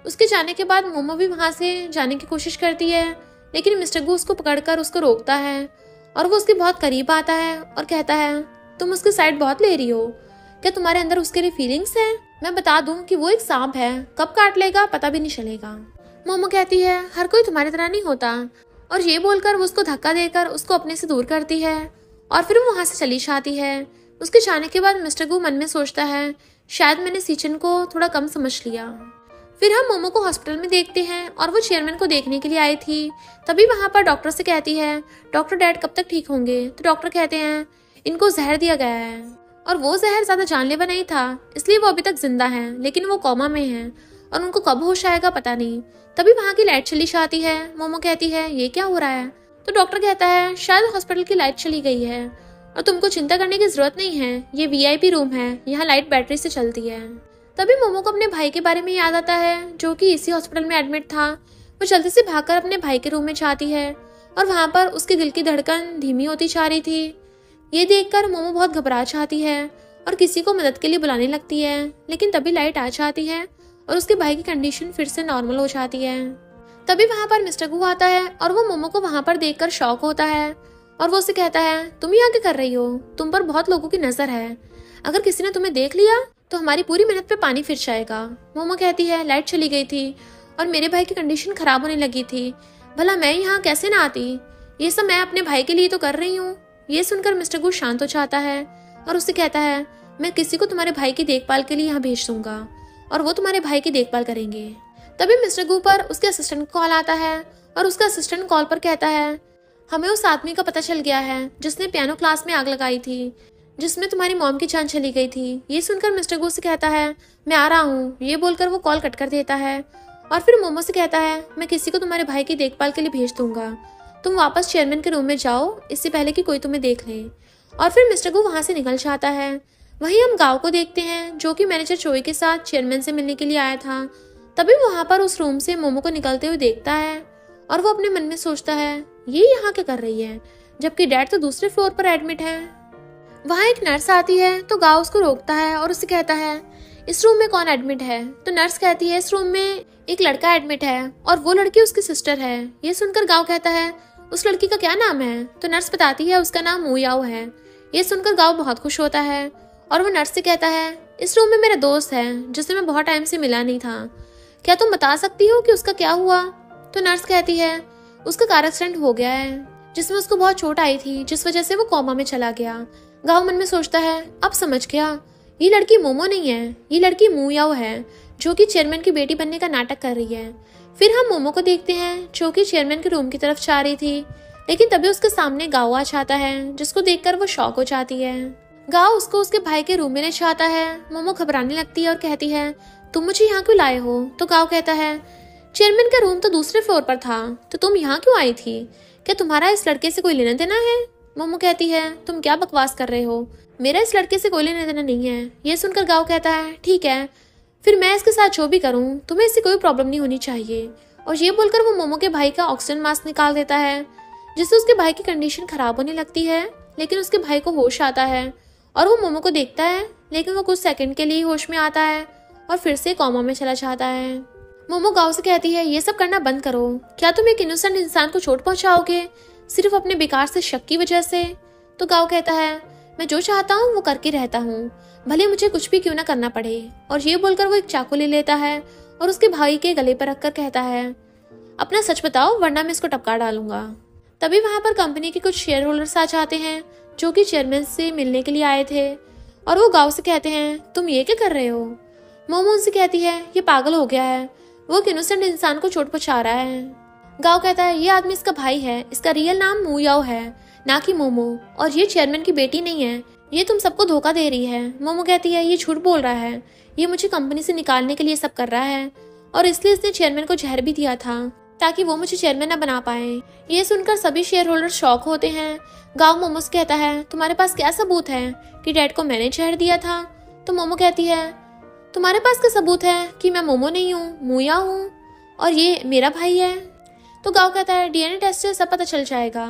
उसके जाने के बाद मोमो भी वहां से जाने की कोशिश करती है, लेकिन मिस्टर गू उसको पकड़कर उसको रोकता है और वो उसके बहुत करीब आता है और कहता है, तुम उसकी साइड बहुत ले रही हो, क्या तुम्हारे अंदर उसके लिए फीलिंग्स है? मैं बता दूं कि वो एक सांप है, कब काट लेगा पता भी नहीं चलेगा। मोमो कहती है, हर कोई तुम्हारी तरह नहीं होता, और ये बोलकर वो उसको धक्का देकर उसको अपने से दूर करती है और फिर वो वहां से चली जाती है। उसके जाने के बाद मिस्टर गू मन में सोचता है, शायद मैंने सीचन को थोड़ा कम समझ लिया। फिर हम मोमो को हॉस्पिटल में देखते हैं और वो चेयरमैन को देखने के लिए आई थी। तभी वहां पर डॉक्टर से कहती है, डॉक्टर डैड कब तक ठीक होंगे? तो डॉक्टर कहते हैं, इनको जहर दिया गया है और वो जहर ज्यादा जानलेवा नहीं था, इसलिए वो अभी तक जिंदा हैं, लेकिन वो कोमा में हैं और उनको कब होश आएगा पता नहीं। तभी वहां की लाइट चली जाती है। मोमो कहती है, ये क्या हो रहा है? तो डॉक्टर कहता है, शायद हॉस्पिटल की लाइट चली गई है और तुमको चिंता करने की जरूरत नहीं है, ये वीआईपी रूम है, यहाँ लाइट बैटरी से चलती है। तभी मोमो को अपने भाई के बारे में याद आता है, जो कि इसी हॉस्पिटल में एडमिट था। वो जल्दी से भागकर अपने भाई के रूम में जाती है और वहां पर उसके दिल की धड़कन धीमी होती जा रही थी। ये देखकर मोमो बहुत घबरा जाती है और किसी को मदद के लिए बुलाने लगती है, लेकिन तभी लाइट आ जाती है और उसके भाई की कंडीशन फिर से नॉर्मल हो जाती है। तभी वहां पर मिस्टर गू आता है और वो मोमो को वहां पर देखकर शॉक होता है और वो उसे कहता है, तुम यहाँ क्या कर रही हो? तुम पर बहुत लोगों की नजर है, अगर किसी ने तुम्हें देख लिया तो हमारी पूरी मेहनत पे पानी फिर जाएगा। मोमो कहती है, लाइट चली गई थी और मेरे भाई की कंडीशन खराब होने लगी थी, भला मैं यहाँ कैसे ना आती? ये सब मैं अपने भाई के लिए तो कर रही हूँ। ये सुनकर मिस्टर गू शांत हो जाता है और उससे कहता है, मैं किसी को तुम्हारे भाई की देखभाल के लिए यहाँ भेज दूंगा और वो तुम्हारे भाई की देखभाल करेंगे। तभी मिस्टर गू पर उसके असिस्टेंट को कॉल आता है और उसका असिस्टेंट कॉल पर कहता है, हमें उस आदमी का पता चल गया है जिसने पियानो क्लास में आग लगाई थी, जिसमें तुम्हारी मॉम की जान चली गई थी। ये सुनकर मिस्टर गू से कहता है, मैं आ रहा हूँ। ये बोलकर वो कॉल कट कर देता है और फिर मोमो से कहता है, मैं किसी को तुम्हारे भाई की देखभाल के लिए भेज दूंगा, तुम वापस चेयरमैन के रूम में जाओ, इससे पहले कि कोई तुम्हें देख ले। और फिर मिस्टर गू वहां से निकल जाता है। वहीं हम गाँव को देखते हैं, जो कि मैनेजर चोई के साथ चेयरमैन से मिलने के लिए आया था। तभी वहां पर उस रूम से मोमो को निकलते हुए देखता है और वो अपने मन में सोचता है, ये यहाँ क्या कर रही है, जबकि डैड तो दूसरे फ्लोर पर एडमिट है। वहां एक नर्स आती है तो गाँव उसको रोकता है और उससे कहता है, इस रूम में कौन एडमिट है? तो नर्स कहती है, इस रूम में एक लड़का एडमिट है और वो लड़की उसकी सिस्टर है। ये सुनकर गाँव कहता है, उस लड़की का क्या नाम है? तो नर्स बताती है, उसका नाम मुयाओ है। ये सुनकर गाँव बहुत खुश होता है और वो नर्स से कहता है, इस रूम में मेरा दोस्त है जिससे मैं बहुत टाइम से मिला नहीं था, क्या तुम बता सकती हो कि उसका क्या हुआ? तो नर्स कहती है, उसका कार एक्सीडेंट हो गया है जिसमें उसको बहुत चोट आई थी, जिस वजह से वो कोमा में चला गया। गाँव मन में सोचता है, अब समझ गया, ये लड़की मोमो नहीं है, ये लड़की मुयाओ है, जो कि चेयरमैन की बेटी बनने का नाटक कर रही है। फिर हम मोमो को देखते हैं, जो कि चेयरमैन के रूम की तरफ जा रही थी, लेकिन तभी उसके सामने गाँव आ जाता है, जिसको देखकर वो शॉक हो जाती है। गाँव उसको उसके भाई के रूम में ले जाता है। मोमो घबराने लगती है और कहती है, तुम मुझे यहाँ क्यों लाए हो? तो गाँव कहता है, चेयरमैन का रूम तो दूसरे फ्लोर पर था, तो तुम यहाँ क्यों आई थी? क्या तुम्हारा इस लड़के से कोई लेना देना है? मोमो कहती है, तुम क्या बकवास कर रहे हो, मेरा इस लड़के से कोई लेना देना नहीं है। ये सुनकर गाँव कहता है, ठीक है, फिर मैं इसके साथ जो भी करूँ तुम्हें इससे कोई प्रॉब्लम नहीं होनी चाहिए। और ये बोलकर वो मोमो के भाई का ऑक्सीजन मास्क निकाल देता है, जिससे उसके भाई की कंडीशन खराब होने लगती है, लेकिन उसके भाई को होश आता है और वो मोमो को देखता है, लेकिन वो कुछ सेकंड के लिए होश में आता है और फिर से कोमा में चला जाता है। मोमो गाँव से कहती है, ये सब करना बंद करो, क्या तुम एक इनोसेंट इंसान को चोट पहुंचाओगे सिर्फ अपने बेकार से शक की वजह से? तो गाँव कहता है, मैं जो चाहता हूँ वो करके रहता हूँ, भले मुझे कुछ भी क्यों ना करना पड़े। और ये बोलकर वो एक चाकू ले लेता है और उसके भाई के गले पर रखकर कहता है, अपना सच बताओ वरना मैं इसको टपका डालूंगा। तभी वहां पर कंपनी के कुछ शेयर होल्डर्स आ जाते हैं, जो कि चेयरमैन से मिलने के लिए आए थे, और वो गाँव से कहते हैं, तुम ये क्या कर रहे हो? मोमो उनसे कहती है, ये पागल हो गया है, वो एक इनोसेंट इंसान को चोट पहुंचा रहा है। गाँव कहता है, ये आदमी इसका भाई है, इसका रियल नाम मुयाओ है, ना कि मोमो, और ये चेयरमैन की बेटी नहीं है, ये तुम सबको धोखा दे रही है। मोमो कहती है ये झूठ बोल रहा है, ये मुझे कंपनी से निकालने के लिए सब कर रहा है और इसलिए इसने चेयरमैन को जहर भी दिया था ताकि वो मुझे चेयरमैन न बना पाए। ये सुनकर सभी शेयर होल्डर शॉक होते हैं। गाँव मोमो से कहता है तुम्हारे पास क्या सबूत है कि डैड को मैंने जहर दिया था? तो मोमो कहती है तुम्हारे पास क्या सबूत है कि मैं मोमो नहीं हूँ, मुया हूँ और ये मेरा भाई है? तो गाँव कहता है डीएनए टेस्ट से सब पता चल जाएगा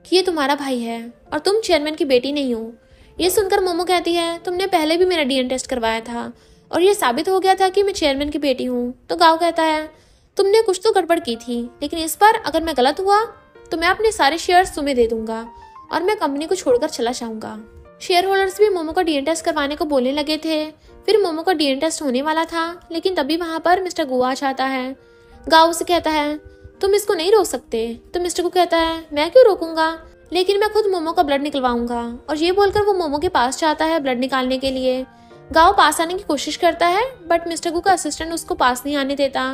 कि ये तुम्हारा भाई है और तुम चेयरमैन की बेटी नहीं हो। ये सुनकर मोमो कहती है तुमने पहले भी मेरा डीएनए टेस्ट करवाया था और ये साबित हो गया था कि मैं चेयरमैन की बेटी हूँ। तो गाँव कहता है तुमने कुछ तो गड़बड़ की थी, लेकिन इस बार अगर मैं गलत हुआ तो मैं अपने सारे शेयर्स तुम्हें दे दूंगा और मैं कंपनी को छोड़कर चला जाऊंगा। शेयर होल्डर्स भी मोमो का डीएनए टेस्ट करवाने को बोलने लगे थे। फिर मोमो का डीएनए टेस्ट होने वाला था, लेकिन तभी वहां पर मिस्टर गु आ जाता है। गाँव से कहता है तुम इसको नहीं रोक सकते। तो मिस्टर गु कहता है मैं क्यों रोकूंगा, लेकिन मैं खुद मोमो का ब्लड निकलवाऊंगा। और ये बोलकर वो मोमो के पास जाता है ब्लड निकालने के लिए। गाँव पास आने की कोशिश करता है बट मिस्टर गु का असिस्टेंट उसको पास नहीं आने देता।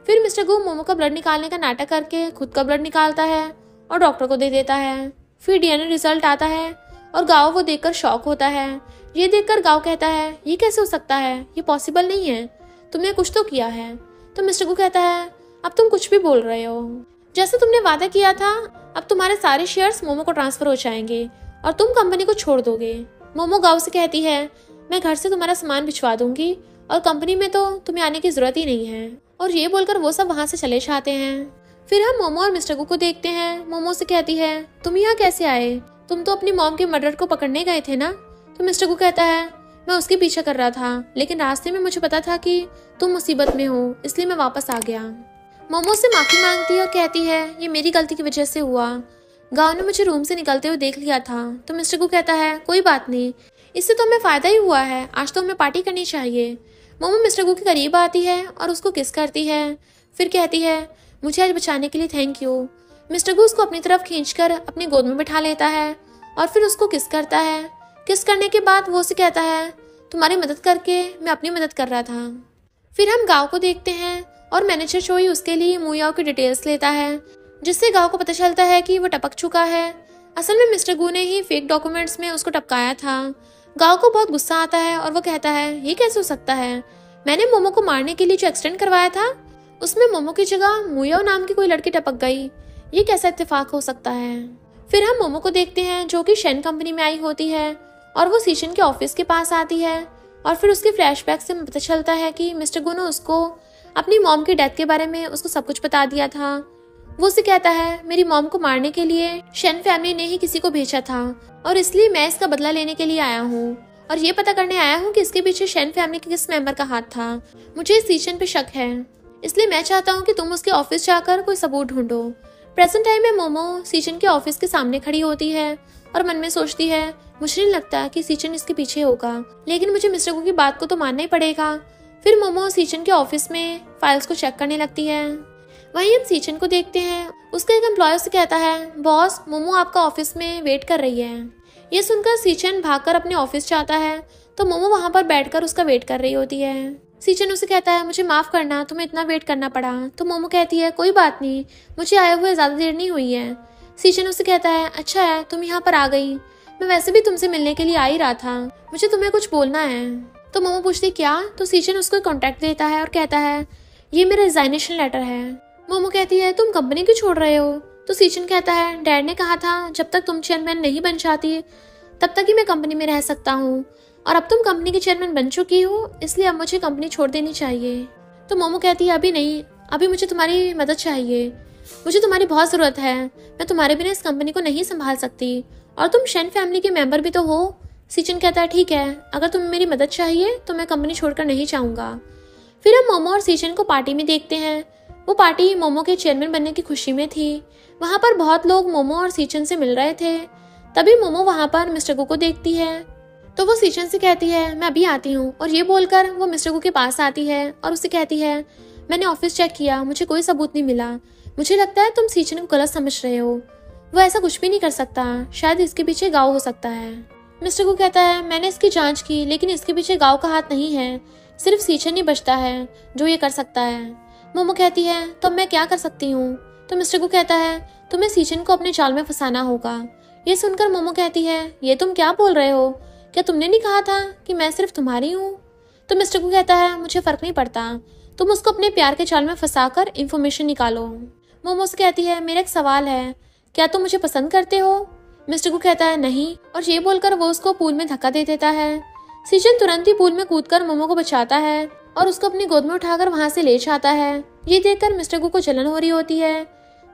फिर मिस्टर गु मोमो का ब्लड निकालने का नाटक करके खुद का ब्लड निकालता है और डॉक्टर को दे देता है। फिर डीएनए रिजल्ट आता है और गाँव वो देखकर शॉक होता है। ये देखकर गाँव कहता है ये कैसे हो सकता है, ये पॉसिबल नहीं है, तुमने कुछ तो किया है। तो मिस्टर गु कहता है अब तुम कुछ भी बोल रहे हो, जैसे तुमने वादा किया था अब तुम्हारे सारे शेयर्स मोमो को ट्रांसफर हो जाएंगे और तुम कंपनी को छोड़ दोगे। मोमो गाँव से कहती है मैं घर से तुम्हारा सामान भिजवा दूंगी और कंपनी में तो तुम्हें आने की जरूरत ही नहीं है। और ये बोलकर वो सब वहां से चले जाते हैं। फिर हम मोमो और मिस्टर गु को देखते हैं। मोमो से कहती है तुम यहाँ कैसे आए, तुम तो अपनी मॉम के मर्डर को पकड़ने गए थे ना? तो मिस्टर गु कहता है मैं उसके पीछे कर रहा था, लेकिन रास्ते में मुझे पता था कि तुम मुसीबत में हो, इसलिए मैं वापस आ गया। मोमो से माफी मांगती है और कहती है ये मेरी गलती की वजह से हुआ, गाँव ने मुझे रूम से निकलते हुए देख लिया था। तो मिस्टर गु कहता है कोई बात नहीं, इससे तो हमें फायदा ही हुआ है, आज तो हमें पार्टी करनी चाहिए। मोमो मिस्टर गु के करीब आती है और उसको किस करती है। फिर कहती है मुझे आज बचाने के लिए थैंक यू। मिस्टर गु उसको अपनी तरफ खींचकर अपनी गोद में बिठा लेता है और फिर उसको किस करता है। किस करने के बाद वो उसे कहता है तुम्हारी मदद करके मैं अपनी मदद कर रहा था। फिर हम गाँव को देखते हैं और मैनेजर चोई उसके लिए मुयाओ की डिटेल्स लेता है, जिससे गाँव को पता चलता है कि वो टपक चुका है। असल में मिस्टर गु ने ही फेक डॉक्यूमेंट्स में उसको टपकाया था। गाँव को बहुत गुस्सा आता है और वो कहता है ये कैसे हो सकता है, मैंने मोमो को मारने के लिए जो एक्सीडेंट करवाया था उसमें मोमो की जगह मुयाओ नाम की कोई लड़की टपक गई, ये कैसा इत्तेफाक हो सकता है। फिर हम मोमो को देखते हैं जो कि शेन कंपनी में आई होती है और वो सीशन के ऑफिस के पास आती है और फिर उसके फ्लैशबैक से पता चलता है कि मिस्टर गु ने उसको अपनी मॉम की डेथ के बारे में उसको सब कुछ बता दिया था। वो उसे कहता है मेरी मॉम को मारने के लिए शेन फैमिली ने ही किसी को भेजा था और इसलिए मैं इसका बदला लेने के लिए आया हूँ और ये पता करने आया हूँ कि इसके पीछे शेन फैमिली के किस मेंबर का हाथ था। मुझे इस सीशन पे शक है, इसलिए मैं चाहता हूँ कि तुम उसके ऑफिस जाकर कोई सबूत ढूंढो। प्रेजेंट टाइम में मोमो सीचन के ऑफिस के सामने खड़ी होती है और मन में सोचती है मुझे नहीं लगता कि सीचन इसके पीछे होगा, लेकिन मुझे मिस्टर गु की बात को तो मानना ही पड़ेगा। फिर मोमो सीचन के ऑफिस में फाइल्स को चेक करने लगती है। वहीं हम सीचन को देखते हैं, उसका एक एम्प्लॉय से कहता है बॉस मोमो आपका ऑफिस में वेट कर रही है। ये सुनकर सीचन भागकर अपने ऑफिस जाता है तो मोमो वहां पर बैठकर उसका वेट कर रही होती है। सीचन उसे कहता है मुझे माफ करना, तुम्हें इतना वेट करना पड़ा। तो मोमो कहती है कोई बात नहीं, मुझे आए हुए ज्यादा देर नहीं हुई है। सीचन उसे कहता है अच्छा है तुम यहाँ पर आ गई, मैं वैसे भी तुमसे मिलने के लिए आ ही रहा था, मुझे तुम्हें कुछ बोलना है। तो मोमो पूछती क्या? तो सीचन उसको कॉन्टेक्ट देता है और कहता है ये मेरा रिजाइनेशन लेटर है। मोमो कहती है तुम कंपनी क्यों छोड़ रहे हो? तो सीचन कहता है डैड ने कहा था जब तक तुम चेयरमैन नहीं बन जाती तब तक ही मैं कंपनी में रह सकता हूँ, और अब तुम कंपनी के चेयरमैन बन चुकी हो, इसलिए अब मुझे कंपनी छोड़ देनी चाहिए। तो मोमो कहती है अभी नहीं, अभी मुझे तुम्हारी मदद चाहिए, मुझे तुम्हारी बहुत ज़रूरत है, मैं तुम्हारे बिना इस कंपनी को नहीं संभाल सकती और तुम शेन फैमिली के मेंबर भी तो हो। सीचन कहता है ठीक है, अगर तुम्हें मेरी मदद चाहिए तो मैं कंपनी छोड़कर नहीं जाऊँगा। फिर हम मोमो और सीचन को पार्टी में देखते हैं। वो पार्टी मोमो के चेयरमैन बनने की खुशी में थी। वहाँ पर बहुत लोग मोमो और सीचन से मिल रहे थे। तभी मोमो वहाँ पर मिस्टर गु को देखती है तो वो सीचन से कहती है मैं अभी आती हूँ, और ये बोलकर वो मिस्टर गु के पास आती है और उसे कहती है मैंने ऑफिस चेक किया, मुझे कोई सबूत नहीं मिला, मुझे लगता है तुम सीचन को गलत समझ रहे हो, वो ऐसा कुछ भी नहीं कर सकता, शायद इसके पीछे गाँव हो सकता है। मिस्टर गु कहता है मैंने इसकी जांच की, लेकिन इसके पीछे गाँव का हाथ नहीं है, सिर्फ सीचन ही बचता है जो ये कर सकता है। मोमो कहती है तो मैं क्या कर सकती हूँ? तो मिस्टर गु कहता है तुम्हें सीचन को अपने जाल में फंसाना होगा, ये सुनकर मोमो कहती है, ये तुम क्या बोल रहे हो? क्या तुमने नहीं कहा था कि मैं सिर्फ तुम्हारी हूँ? तो मिस्टर गू कहता है, मुझे फर्क नहीं पड़ता, तुम उसको अपने प्यार के जाल में फंसाकर इंफॉर्मेशन निकालो। मोमो से कहती है, मेरा एक सवाल है, क्या तुम मुझे पसंद करते हो? मिस्टर गू कहता है, नहीं, और ये बोलकर वो उसको पूल में धक्का दे देता है। सीजन तुरंत ही पूल में कूदकर मोमो को बचाता है और उसको अपनी गोद में उठाकर वहां से ले जाता है। ये देखकर मिस्टर गू को जलन हो रही होती है।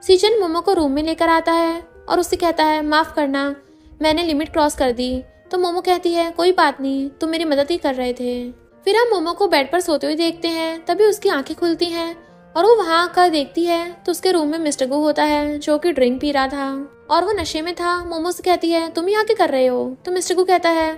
सीजन मोमो को रूम में लेकर आता है और उससे कहता है, माफ करना, मैंने लिमिट क्रॉस कर दी। तो मोमो कहती है, कोई बात नहीं, तुम मेरी मदद ही कर रहे थे। फिर हम मोमो को बेड पर सोते हुए देखते हैं। तभी उसकी आंखें खुलती हैं और वो वहां आकर देखती है तो उसके रूम में मिस्टर गू होता है, जो कि ड्रिंक पी रहा था और वो नशे में था। मोमो से कहती है, तुम यहाँ क्या कर रहे हो? तो मिस्टर गू कहता है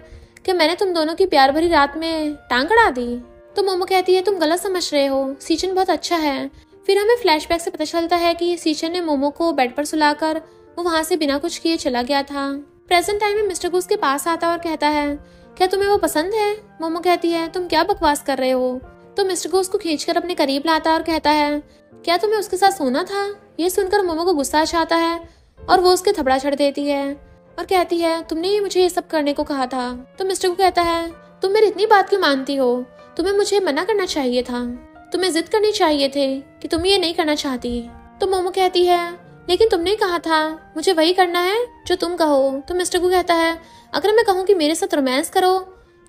कि मैंने तुम दोनों की प्यार भरी रात में टांग अड़ा दी। तो मोमो कहती है, तुम गलत समझ रहे हो, सीचन बहुत अच्छा है। फिर हमें फ्लैशबैक से पता चलता है कि सीचन ने मोमो को बेड पर सुलाकर वो वहां से बिना कुछ किए चला गया था। प्रेजेंट टाइम में मिस्टर गू उसके पास आता है और कहता है, क्या तुम्हें वो पसंद है? मोमो कहती है, तुम क्या बकवास कर रहे हो? तो मिस्टर गू उसको खींचकर अपने करीब लाता है और कहता है, क्या तुम्हें उसके साथ सोना था? ये सुनकर मोमो को गुस्सा आता है और वो उसके थपड़ा छड़ देती है और कहती है, तुमने ही मुझे ये सब करने को कहा था। तो मिस्टर गू कहता है, तुम मेरी इतनी बात क्यों मानती हो? तुम्हें मुझे मना करना चाहिए था, तुम्हें जिद करनी चाहिए थे कि तुम ये नहीं करना चाहती। तो मोमो कहती है, लेकिन तुमने कहा था मुझे वही करना है जो तुम कहो। तो मिस्टर गू कहता है, अगर मैं कहूँ कि मेरे साथ रोमांस करो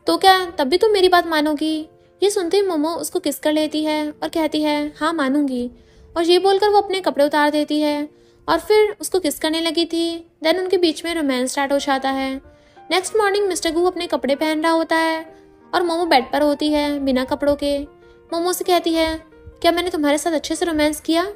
तो क्या तब भी तुम मेरी बात मानोगी? ये सुनते ही मोमो उसको किस कर लेती है और कहती है, हाँ मानूंगी। और ये बोलकर वो अपने कपड़े उतार देती है और फिर उसको किस करने लगी थी। देन उनके बीच में रोमांस स्टार्ट हो जाता है। नेक्स्ट मॉर्निंग मिस्टर गू अपने कपड़े पहन रहा होता है और मोमो बेड पर होती है बिना कपड़ों के। मोमो से कहती है, क्या मैंने तुम्हारे साथ अच्छे से रोमांस किया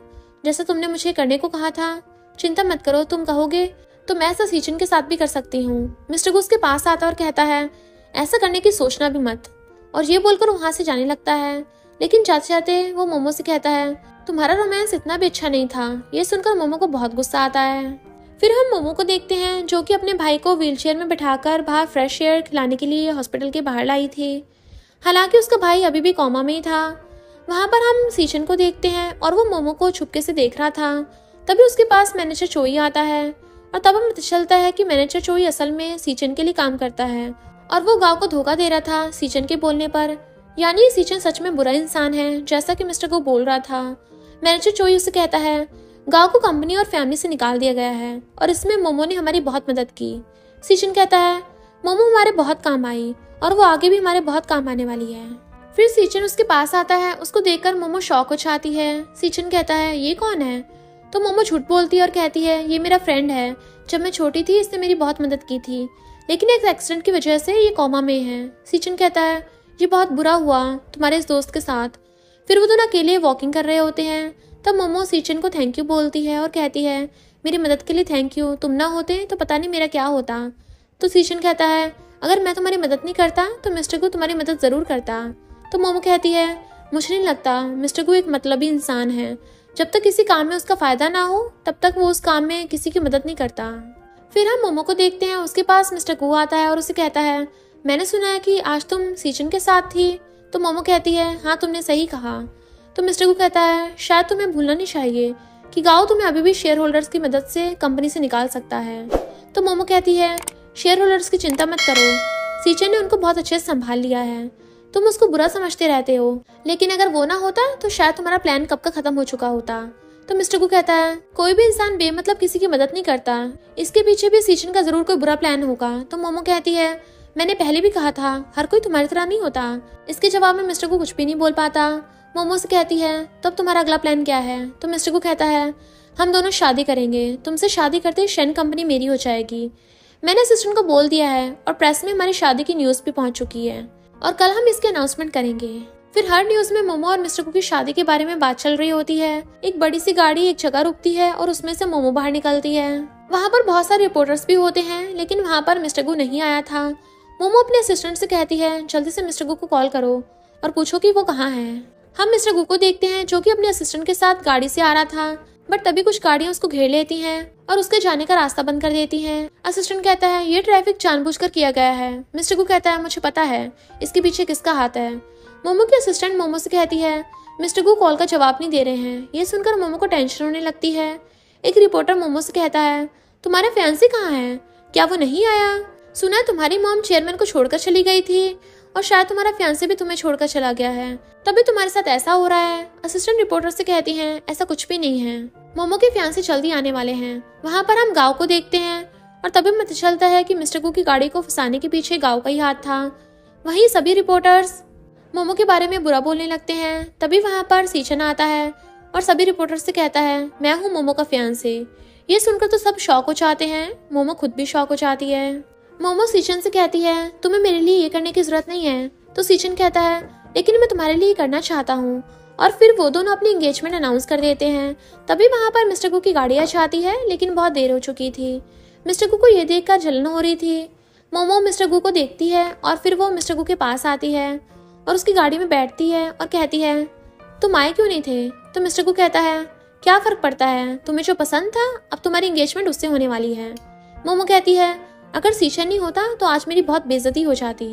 जैसा तुमने मुझे करने को कहा था? चिंता मत करो, तुम कहोगे तो मैं ऐसा सीचन के साथ भी कर सकती हूँ। मिस्टर गू उसके पास आता और कहता है, ऐसा करने की सोचना भी मत। और ये बोलकर वहां से जाने लगता है। लेकिन जाते जाते वो मोमो से कहता है, तुम्हारा रोमांस इतना भी अच्छा नहीं था। ये सुनकर मोमो को बहुत गुस्सा आता है। फिर हम मोमो को देखते हैं, जो कि अपने भाई को व्हीलचेयर में बिठाकर बाहर फ्रेश एयर खिलाने के लिए हॉस्पिटल के बाहर लाई थी। हालांकि उसका भाई अभी भी कोमा में ही था। वहां पर हम सीचन को देखते हैं और वो मोमो को छुपके से देख रहा था। तभी उसके पास मैनेजर चोई आता है और तब हमें पता चलता है कि मैनेजर चोई असल में सीचन के लिए काम करता है और वो गांव को धोखा दे रहा था सीचन के बोलने पर। यानी सीचन सच में बुरा इंसान है, जैसा कि मिस्टर को बोल रहा था। मैनेजर चोई उसे कहता है, गांव को कंपनी और फैमिली से निकाल दिया गया है और इसमें मोमो ने हमारी बहुत मदद की। सीचन कहता है, मोमो हमारे बहुत काम आई और वो आगे भी हमारे बहुत काम आने वाली है। फिर सीचन उसके पास आता है। उसको देखकर मोमो शॉक हो जाती है। सीचन कहता है, ये कौन है? तो मोमो झूठ बोलती है और कहती है, ये मेरा फ्रेंड है, जब मैं छोटी थी इसने मेरी बहुत मदद की थी, लेकिन एक एक्सीडेंट की वजह से ये कोमा में है। सीचन कहता है, ये बहुत बुरा हुआ तुम्हारे इस दोस्त के साथ। फिर वो दोनों अकेले वॉकिंग कर रहे होते हैं। तब मोमो सीचन को थैंक यू बोलती है और कहती है, मेरी मदद के लिए थैंक यू, तुम ना होते तो पता नहीं मेरा क्या होता। तो सीचन कहता है, अगर मैं तुम्हारी मदद नहीं करता तो मिस्टर गू तुम्हारी मदद जरूर करता। तो मोमो कहती है, मुझे नहीं लगता, मिस्टर गू एक मतलबी इंसान है, जब तक किसी काम में उसका फायदा ना हो तब तक वो उस काम में किसी की मदद नहीं करता। फिर हम मोमो को देखते हैं। उसके पास मिस्टर गू आता है और उसे कहता है, मैंने सुना है कि आज तुम सीचन के साथ थी। तो मोमो कहती है, हाँ तुमने सही कहा। तो मिस्टर गू कहता है, शायद तुम्हें भूलना नहीं चाहिए कि गांव तुम्हें अभी भी शेयर होल्डर्स की मदद से कंपनी से निकाल सकता है। तो मोमो कहती है, शेयर होल्डर्स की चिंता मत करो, सीचन ने उनको बहुत अच्छे से संभाल लिया है। तुम उसको बुरा समझते रहते हो, लेकिन अगर वो ना होता तो शायद तुम्हारा प्लान कब का खत्म हो चुका होता। तो मिस्टर गू कहता है, कोई भी इंसान बेमतलब किसी की मदद नहीं करता, इसके पीछे भी सीचन का जरूर कोई बुरा प्लान होगा। तो मोमो कहती है, मैंने पहले भी कहा था, हर कोई तुम्हारी तरह नहीं होता। इसके जवाब में मिस्टर गू कुछ भी नहीं बोल पाता। मोमो से कहती है, तब तुम्हारा अगला प्लान क्या है? तो मिस्टर गू कहता है, हम दोनों शादी करेंगे, तुमसे शादी करते ही शेन कंपनी मेरी हो जाएगी। मैंने असिस्टेंट को बोल दिया है और प्रेस में हमारी शादी की न्यूज भी पहुंच चुकी है और कल हम इसके अनाउंसमेंट करेंगे। फिर हर न्यूज में मोमो और मिस्टर गू की शादी के बारे में बात चल रही होती है। एक बड़ी सी गाड़ी एक जगह रुकती है और उसमें से मोमो बाहर निकलती है। वहाँ पर बहुत सारे रिपोर्टर्स भी होते हैं, लेकिन वहाँ पर मिस्टर गू नहीं आया था। मोमो अपने असिस्टेंट से कहती है, जल्दी से मिस्टर गू को कॉल करो और पूछो कि वो कहाँ है। हम मिस्टर गू को देखते हैं, जो कि अपने असिस्टेंट के साथ गाड़ी से आ रहा था, बट तभी कुछ गाड़ियां उसको घेर लेती हैं और उसके जाने का रास्ता बंद कर देती हैं। असिस्टेंट कहता है, ये ट्रैफिक जानबूझकर किया गया है। मिस्टर गू कहता है, मुझे पता है इसके पीछे किसका हाथ है। मोमो की असिस्टेंट मोमो से कहती है, मिस्टर गू कॉल का जवाब नहीं दे रहे हैं। ये सुनकर मोमो को टेंशन होने लगती है। एक रिपोर्टर मोमो से कहता है, तुम्हारे फैंसी कहाँ है? क्या वो नहीं आया? सुना है तुम्हारी मॉम चेयरमैन को छोड़कर चली गई थी और शायद तुम्हारा फियांसे भी तुम्हें छोड़कर चला गया है, तभी तुम्हारे साथ ऐसा हो रहा है। असिस्टेंट रिपोर्टर से कहती हैं ऐसा कुछ भी नहीं है, मोमो के फियांसे जल्दी आने वाले हैं। वहाँ पर हम गाँव को देखते हैं और तभी पता चलता है कि मिस्टर गू की गाड़ी को फंसाने के पीछे गाँव का ही हाथ था। वहीं सभी रिपोर्टर्स मोमो के बारे में बुरा बोलने लगते हैं। तभी वहाँ पर सीचन आता है और सभी रिपोर्टर्स से कहता है मैं हूँ मोमो का फियांसे। ये सुनकर तो सब शॉक हो जाते हैं, मोमो खुद भी शॉक हो जाती है। मोमो सीचन से कहती है तुम्हें मेरे लिए ये करने की जरूरत नहीं है। तो सीचन कहता है लेकिन मैं तुम्हारे लिए करना चाहता हूँ। और फिर वो दोनों अपनी एंगेजमेंट अनाउंस कर देते हैं। तभी वहाँ पर मिस्टर गू की गाड़ी आ जाती है, लेकिन बहुत देर हो चुकी थी। मिस्टर गू को ये देखकर जलन हो रही थी। मोमो मिस्टर गू को देखती है और फिर वो मिस्टर गू के पास आती है और उसकी गाड़ी में बैठती है और कहती है तुम आए क्यों नहीं थे? तो मिस्टर गू कहता है क्या फर्क पड़ता है, तुम्हें जो पसंद था अब तुम्हारी एंगेजमेंट उससे होने वाली है। मोमो कहती है अगर सीचन नहीं होता तो आज मेरी बहुत बेइज्जती हो जाती।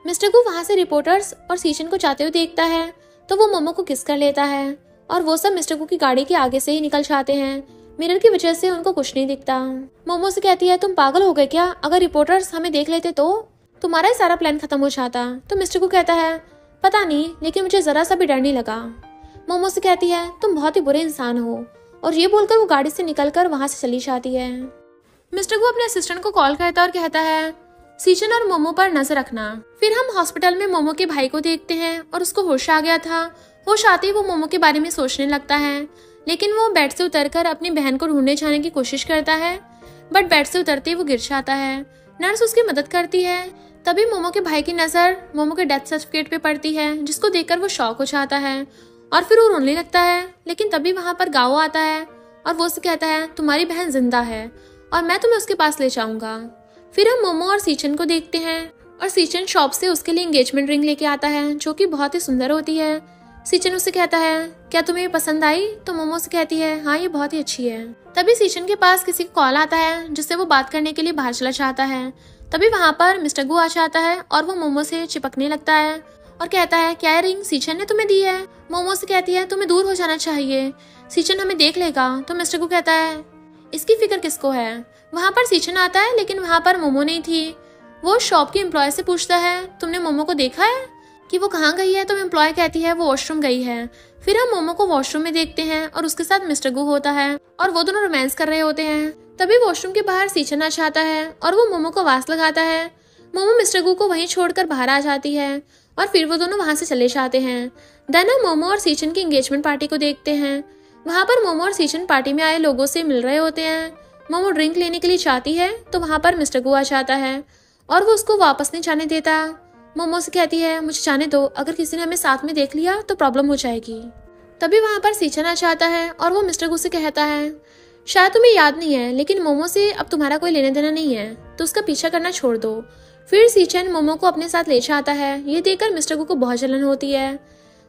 मिस्टर गू वहाँ से रिपोर्टर्स और सीचन को जाते हुए देखता है तो वो मोमो को किस कर लेता है और वो सब मिस्टर गू की गाड़ी के आगे से ही निकल जाते हैं। मिरर की वजह से उनको कुछ नहीं दिखता। मोमो से कहती है तुम पागल हो गए क्या? अगर रिपोर्टर्स हमें देख लेते तो तुम्हारा ही सारा प्लान खत्म हो जाता। तो मिस्टर गू कहता है पता नहीं, लेकिन मुझे जरा सा भी डर नहीं लगा। मोमो से कहती है तुम बहुत ही बुरे इंसान हो, और ये बोलकर वो गाड़ी से निकलकर वहां से चली जाती है। मिस्टर गू अपने असिस्टेंट को कॉल करता है और कहता है सीचन और मोमो पर नजर रखना। फिर हम हॉस्पिटल में मोमो के भाई को देखते हैं और उसको होश आ गया था। होश आते ही वो मोमो के बारे में सोचने लगता है, लेकिन वो बेड से उतरकर अपनी बहन को ढूंढने जाने की कोशिश करता है, बट बेड से उतरते ही वो गिर जाता है। नर्स उसकी मदद करती है। तभी मोमो के भाई की नजर मोमो के डेथ सर्टिफिकेट पे पड़ती है, जिसको देखकर वो शॉक हो जाता है और फिर वो रोने लगता है। लेकिन तभी वहां पर गाओ आता है और वो उससे कहता है तुम्हारी बहन जिंदा है और मैं तुम्हें उसके पास ले जाऊंगा। फिर हम मोमो और सीचन को देखते हैं और सीचन शॉप से उसके लिए एंगेजमेंट रिंग लेके आता है, जो कि बहुत ही सुंदर होती है। सीचन उससे कहता है क्या तुम्हें ये पसंद आई? तो मोमो से कहती है हाँ ये बहुत ही अच्छी है। तभी सीचन के पास किसी का कॉल आता है, जिससे वो बात करने के लिए बाहर चला जाता है। तभी वहां पर मिस्टर गू आ जाता है और वो मोमो से चिपकने लगता है और कहता है क्या रिंग सीचन ने तुम्हें दी है? मोमो से कहती है तुम्हें दूर हो जाना चाहिए, सीचन हमें देख लेगा। तो मिस्टर गू कहता है इसकी फिक्र किसको है? वहां पर सीचन आता है, लेकिन वहां पर मोमो नहीं थी। वो शॉप के एम्प्लॉय से पूछता है तुमने मोमो को देखा है कि वो कहाँ गई है? तो एम्प्लॉय कहती है वो वॉशरूम गई है। फिर हम मोमो को वॉशरूम में देखते हैं और उसके साथ मिस्टर गू होता है और वो दोनों रोमांस कर रहे होते हैं। तभी वॉशरूम के बाहर सीचन आ जाता है और वो मोमो को आवाज लगाता है। मोमो मिस्टर गू को वहीं छोड़कर बाहर आ जाती है और फिर वो दोनों वहां से चले जाते हैं। देन हम मोमो और सीचन की एंगेजमेंट पार्टी को देखते हैं। वहां पर मोमो और सीचन पार्टी में आए लोगों से मिल रहे होते हैं। मोमो ड्रिंक लेने के लिए चाहती है तो वहां पर मिस्टर गू आ जाता है और वो उसको वापस नहीं जाने देता। मोमो से कहती है मुझे जाने दो, अगर किसी ने हमें साथ में देख लिया तो प्रॉब्लम हो जाएगी। तभी वहां पर सीचन आ जाता है और वो मिस्टर गू से कहता है शायद तुम्हें याद नहीं है, लेकिन मोमो से अब तुम्हारा कोई लेना देना नहीं है, तो उसका पीछा करना छोड़ दो। फिर सीचन मोमो को अपने साथ ले जाता है। ये देखकर मिस्टर गू को बहुत जलन होती है।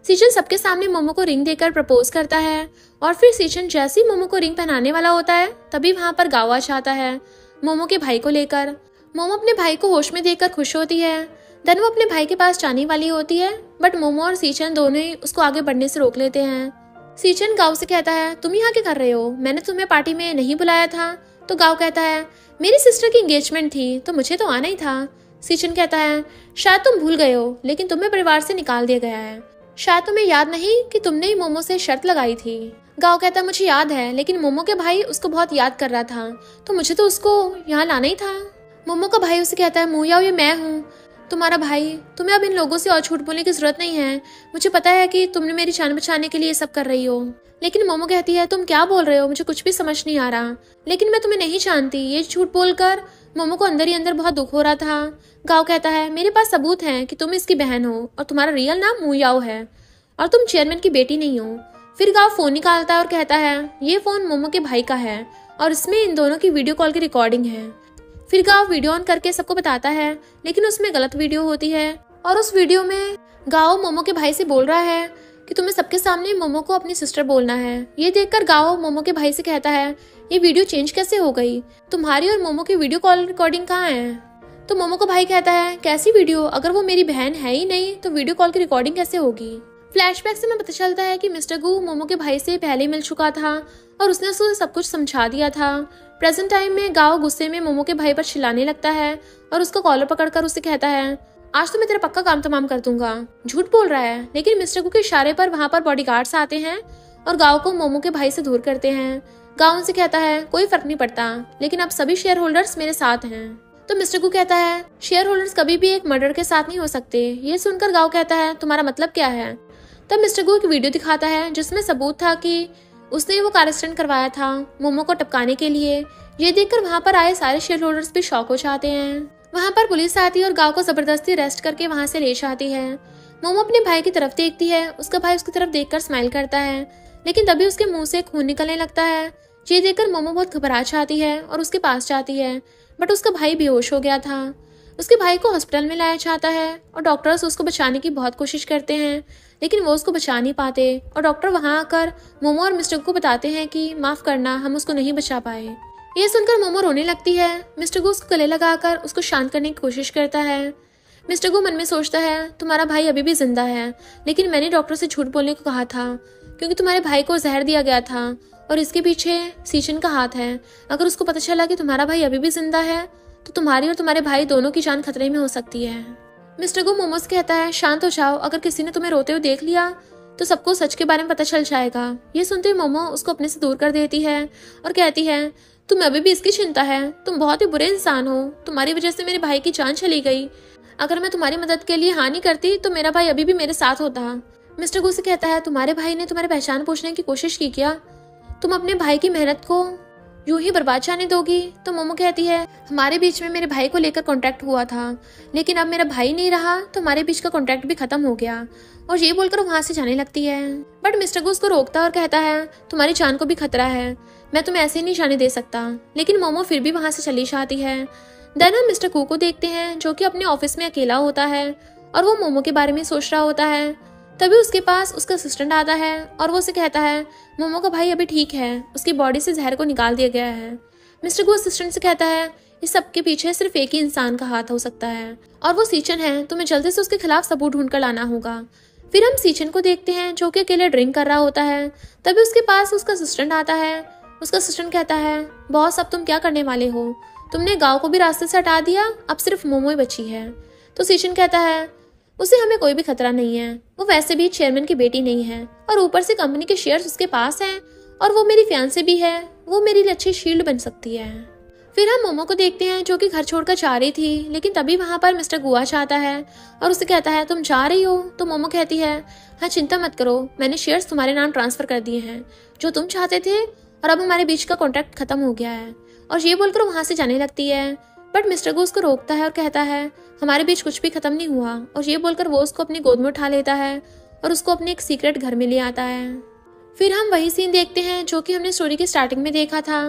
सीचन सबके सामने मोमो को रिंग देकर प्रपोज करता है और फिर सीचन जैसे ही मोमो को रिंग पहनाने वाला होता है, तभी वहां पर गाओ आ जाता है मोमो के भाई को लेकर। मोमो अपने भाई को होश में देखकर खुश होती है। देन वो अपने भाई के पास जाने वाली होती है, बट मोमो और सीचन दोनों ही उसको आगे बढ़ने से रोक लेते हैं। सीचन गाओ से कहता है तुम यहाँ क्या कर रहे हो? मैंने तुम्हें पार्टी में नहीं बुलाया था। तो गाओ कहता है मेरी सिस्टर की एंगेजमेंट थी तो मुझे तो आना ही था। सीचन कहता है शायद तुम भूल गए हो, लेकिन तुम्हें परिवार से निकाल दिया गया है। शायद तुम्हें याद नहीं कि तुमने ही मोमो से शर्त लगाई थी। गाओ कहता है मुझे याद है, लेकिन मोमो के भाई उसको बहुत याद कर रहा था, तो मुझे तो उसको यहाँ लाना ही था। मोमो का भाई उसे कहता है मुयाओ ये मैं हूँ तुम्हारा भाई, तुम्हें अब इन लोगों से और झूठ बोलने की जरूरत नहीं है। मुझे पता है कि तुमने मेरी जान बचाने के लिए सब कर रही हो। लेकिन मोमो कहती है तुम क्या बोल रहे हो? मुझे कुछ भी समझ नहीं आ रहा, लेकिन मैं तुम्हें नहीं जानती। ये झूठ बोलकर मोमो को अंदर ही अंदर बहुत दुख हो रहा था। गाओ कहता है मेरे पास सबूत है कि तुम इसकी बहन हो और तुम्हारा रियल नाम मुयाओ है और तुम चेयरमैन की बेटी नहीं हो। फिर गाओ फोन निकालता है और कहता है ये फोन मोमो के भाई का है और इसमें इन दोनों की वीडियो कॉल की रिकॉर्डिंग है। फिर गाओ वीडियो ऑन करके सबको बताता है, लेकिन उसमें गलत वीडियो होती है और उस वीडियो में गाओ मोमो के भाई से बोल रहा है कि तुम्हें सबके सामने मोमो को अपनी सिस्टर बोलना है। ये देखकर गाओ मोमो के भाई से कहता है ये वीडियो चेंज कैसे हो गई? तुम्हारी और मोमो की वीडियो कॉल रिकॉर्डिंग कहाँ है? तो मोमो का भाई कहता है कैसी वीडियो? अगर वो मेरी बहन है ही नहीं तो वीडियो कॉल की रिकॉर्डिंग कैसे होगी? फ्लैशबैक से हमें पता चलता है कि मिस्टर गू मोमो के भाई से पहले मिल चुका था और उसने उसको सब कुछ समझा दिया था। प्रेजेंट टाइम में गाओ गुस्से में मोमो के भाई पर चिल्लाने लगता है और उसका कॉलर पकड़कर उसे कहता है, आज तो मैं तेरा पक्का काम तमाम कर दूंगा। झूठ बोल रहा है। लेकिन मिस्टर गू के इशारे पर वहां पर बॉडीगार्ड्स आते हैं और गाओ को मोमो के भाई से दूर करते हैं। गाओ उनसे कहता है, कोई फर्क नहीं पड़ता, लेकिन अब सभी शेयर होल्डर्स मेरे साथ हैं। तो मिस्टर गू कहता है, शेयर होल्डर्स कभी भी एक मर्डर के साथ नहीं हो सकते। ये सुनकर गाओ कहता है, तुम्हारा मतलब क्या है? तब मिस्टर गू एक वीडियो दिखाता है जिसमें सबूत था कि उसने वो कार एक्सीडेंट करवाया था मोमो को टपकाने के लिए। ये देखकर वहां पर आए सारे शेयर होल्डर्स भी शॉक हो जाते हैं। वहां पर पुलिस आती है और गाओ को जबरदस्ती अरेस्ट करके वहां से ले जाती है। मोमो अपने भाई की तरफ देखती है। उसका भाई उसकी तरफ देखकर स्माइल करता है, लेकिन तभी उसके मुंह से खून निकलने लगता है। ये देखकर मोमो बहुत घबरा जाती है और उसके पास जाती है, बट उसका भाई बेहोश हो गया था। उसके भाई को हॉस्पिटल में लाया जाता है और डॉक्टर्स उसको बचाने की बहुत कोशिश करते हैं, लेकिन वो उसको बचा नहीं पाते। और डॉक्टर वहां आकर मोमो और मिस्टर को बताते हैं कि माफ करना, हम उसको नहीं बचा पाए। ये सुनकर मोमो रोने लगती है। मिस्टर गू उसको गले लगाकर उसको शांत करने की कोशिश करता है। मिस्टर गू मन में सोचता है, तुम्हारा भाई अभी भी जिंदा है, लेकिन मैंने डॉक्टर से झूठ बोलने को कहा था क्योंकि तुम्हारे भाई को जहर दिया गया था और इसके पीछे सीचन का हाथ है। अगर उसको पता चला कि तुम्हारा भाई अभी भी जिंदा है तो तुम्हारी और तुम्हारे भाई दोनों की जान खतरे में हो सकती है। मिस्टर गू मोमो से कहता है, शांत हो जाओ, अगर किसी ने तुम्हें रोते हुए देख लिया तो सबको सच के बारे में पता चल जाएगा। ये सुनते ही मोमो उसको अपने से दूर कर देती है और कहती है, तुम्हें अभी भी इसकी चिंता है, तुम बहुत ही बुरे इंसान हो, तुम्हारी वजह से मेरे भाई की जान चली गई। अगर मैं तुम्हारी मदद के लिए हाँ नहीं करती तो मेरा भाई अभी भी मेरे साथ होता। मिस्टर गू से कहता है, तुम्हारे भाई ने तुम्हारी पहचान पूछने की कोशिश की क्या? तुम अपने भाई की मेहनत को यूं ही बर्बाद जाने दोगी? तो मोमो कहती है, हमारे बीच में मेरे भाई को लेकर कॉन्ट्रैक्ट हुआ था, लेकिन अब मेरा भाई नहीं रहा तो हमारे बीच का कॉन्ट्रैक्ट भी खत्म हो गया। और ये बोलकर वहां से जाने लगती है, बट मिस्टर गू उसको रोकता और कहता है, तुम्हारी जान को भी खतरा है, मैं तुम्हें ऐसे नहीं जाने दे सकता। लेकिन मोमो फिर भी वहां से चली जाती है। देन हम मिस्टर गू को देखते हैं जो कि अपने ऑफिस में अकेला होता है और वो मोमो के बारे में सोच रहा होता है। तभी उसके पास उसका असिस्टेंट आता है और वो उसे कहता है, मोमो का भाई अभी ठीक है, उसकी बॉडी से जहर को निकाल दिया गया है। मिस्टर गू असिस्टेंट से कहता है, इस सब के पीछे सिर्फ एक ही इंसान का हाथ हो सकता है और वो सीचन है, तुम्हें जल्दी से उसके खिलाफ सबूत ढूंढ कर लाना होगा। फिर हम सीचन को देखते हैं जो कि अकेले ड्रिंक कर रहा होता है। तभी उसके पास उसका असिस्टेंट आता है। उसका असिस्टेंट कहता है, बॉस अब तुम क्या करने वाले हो? तुमने गांव को भी रास्ते से हटा दिया, अब सिर्फ मोमो ही बची है। तो सीचन कहता है, उसे हमें कोई भी खतरा नहीं है, वो वैसे भी चेयरमैन की बेटी नहीं है और ऊपर से कंपनी के शेयर्स उसके पास हैं और वो मेरी फियांसे भी है, वो मेरी लिए अच्छी शील्ड बन सकती है। फिर हम मोमो को देखते हैं जो कि घर छोड़कर जा रही थी, लेकिन तभी वहां पर मिस्टर गुआ आता है और उसे कहता है, तुम जा रही हो? तो मोमो कहती है, हाँ चिंता मत करो, मैंने शेयर्स तुम्हारे नाम ट्रांसफर कर दिए हैं जो तुम चाहते थे और अब हमारे बीच का कॉन्ट्रैक्ट खत्म हो गया है। और ये बोलकर वहां से जाने लगती है, बट मिस्टर गू उसको रोकता है और कहता है, हमारे बीच कुछ भी खत्म नहीं हुआ। और ये बोलकर वो उसको अपनी गोद में उठा लेता है और उसको अपने एक सीक्रेट घर में ले आता है। फिर हम वही सीन देखते हैं जो कि हमने स्टोरी की स्टार्टिंग में देखा था।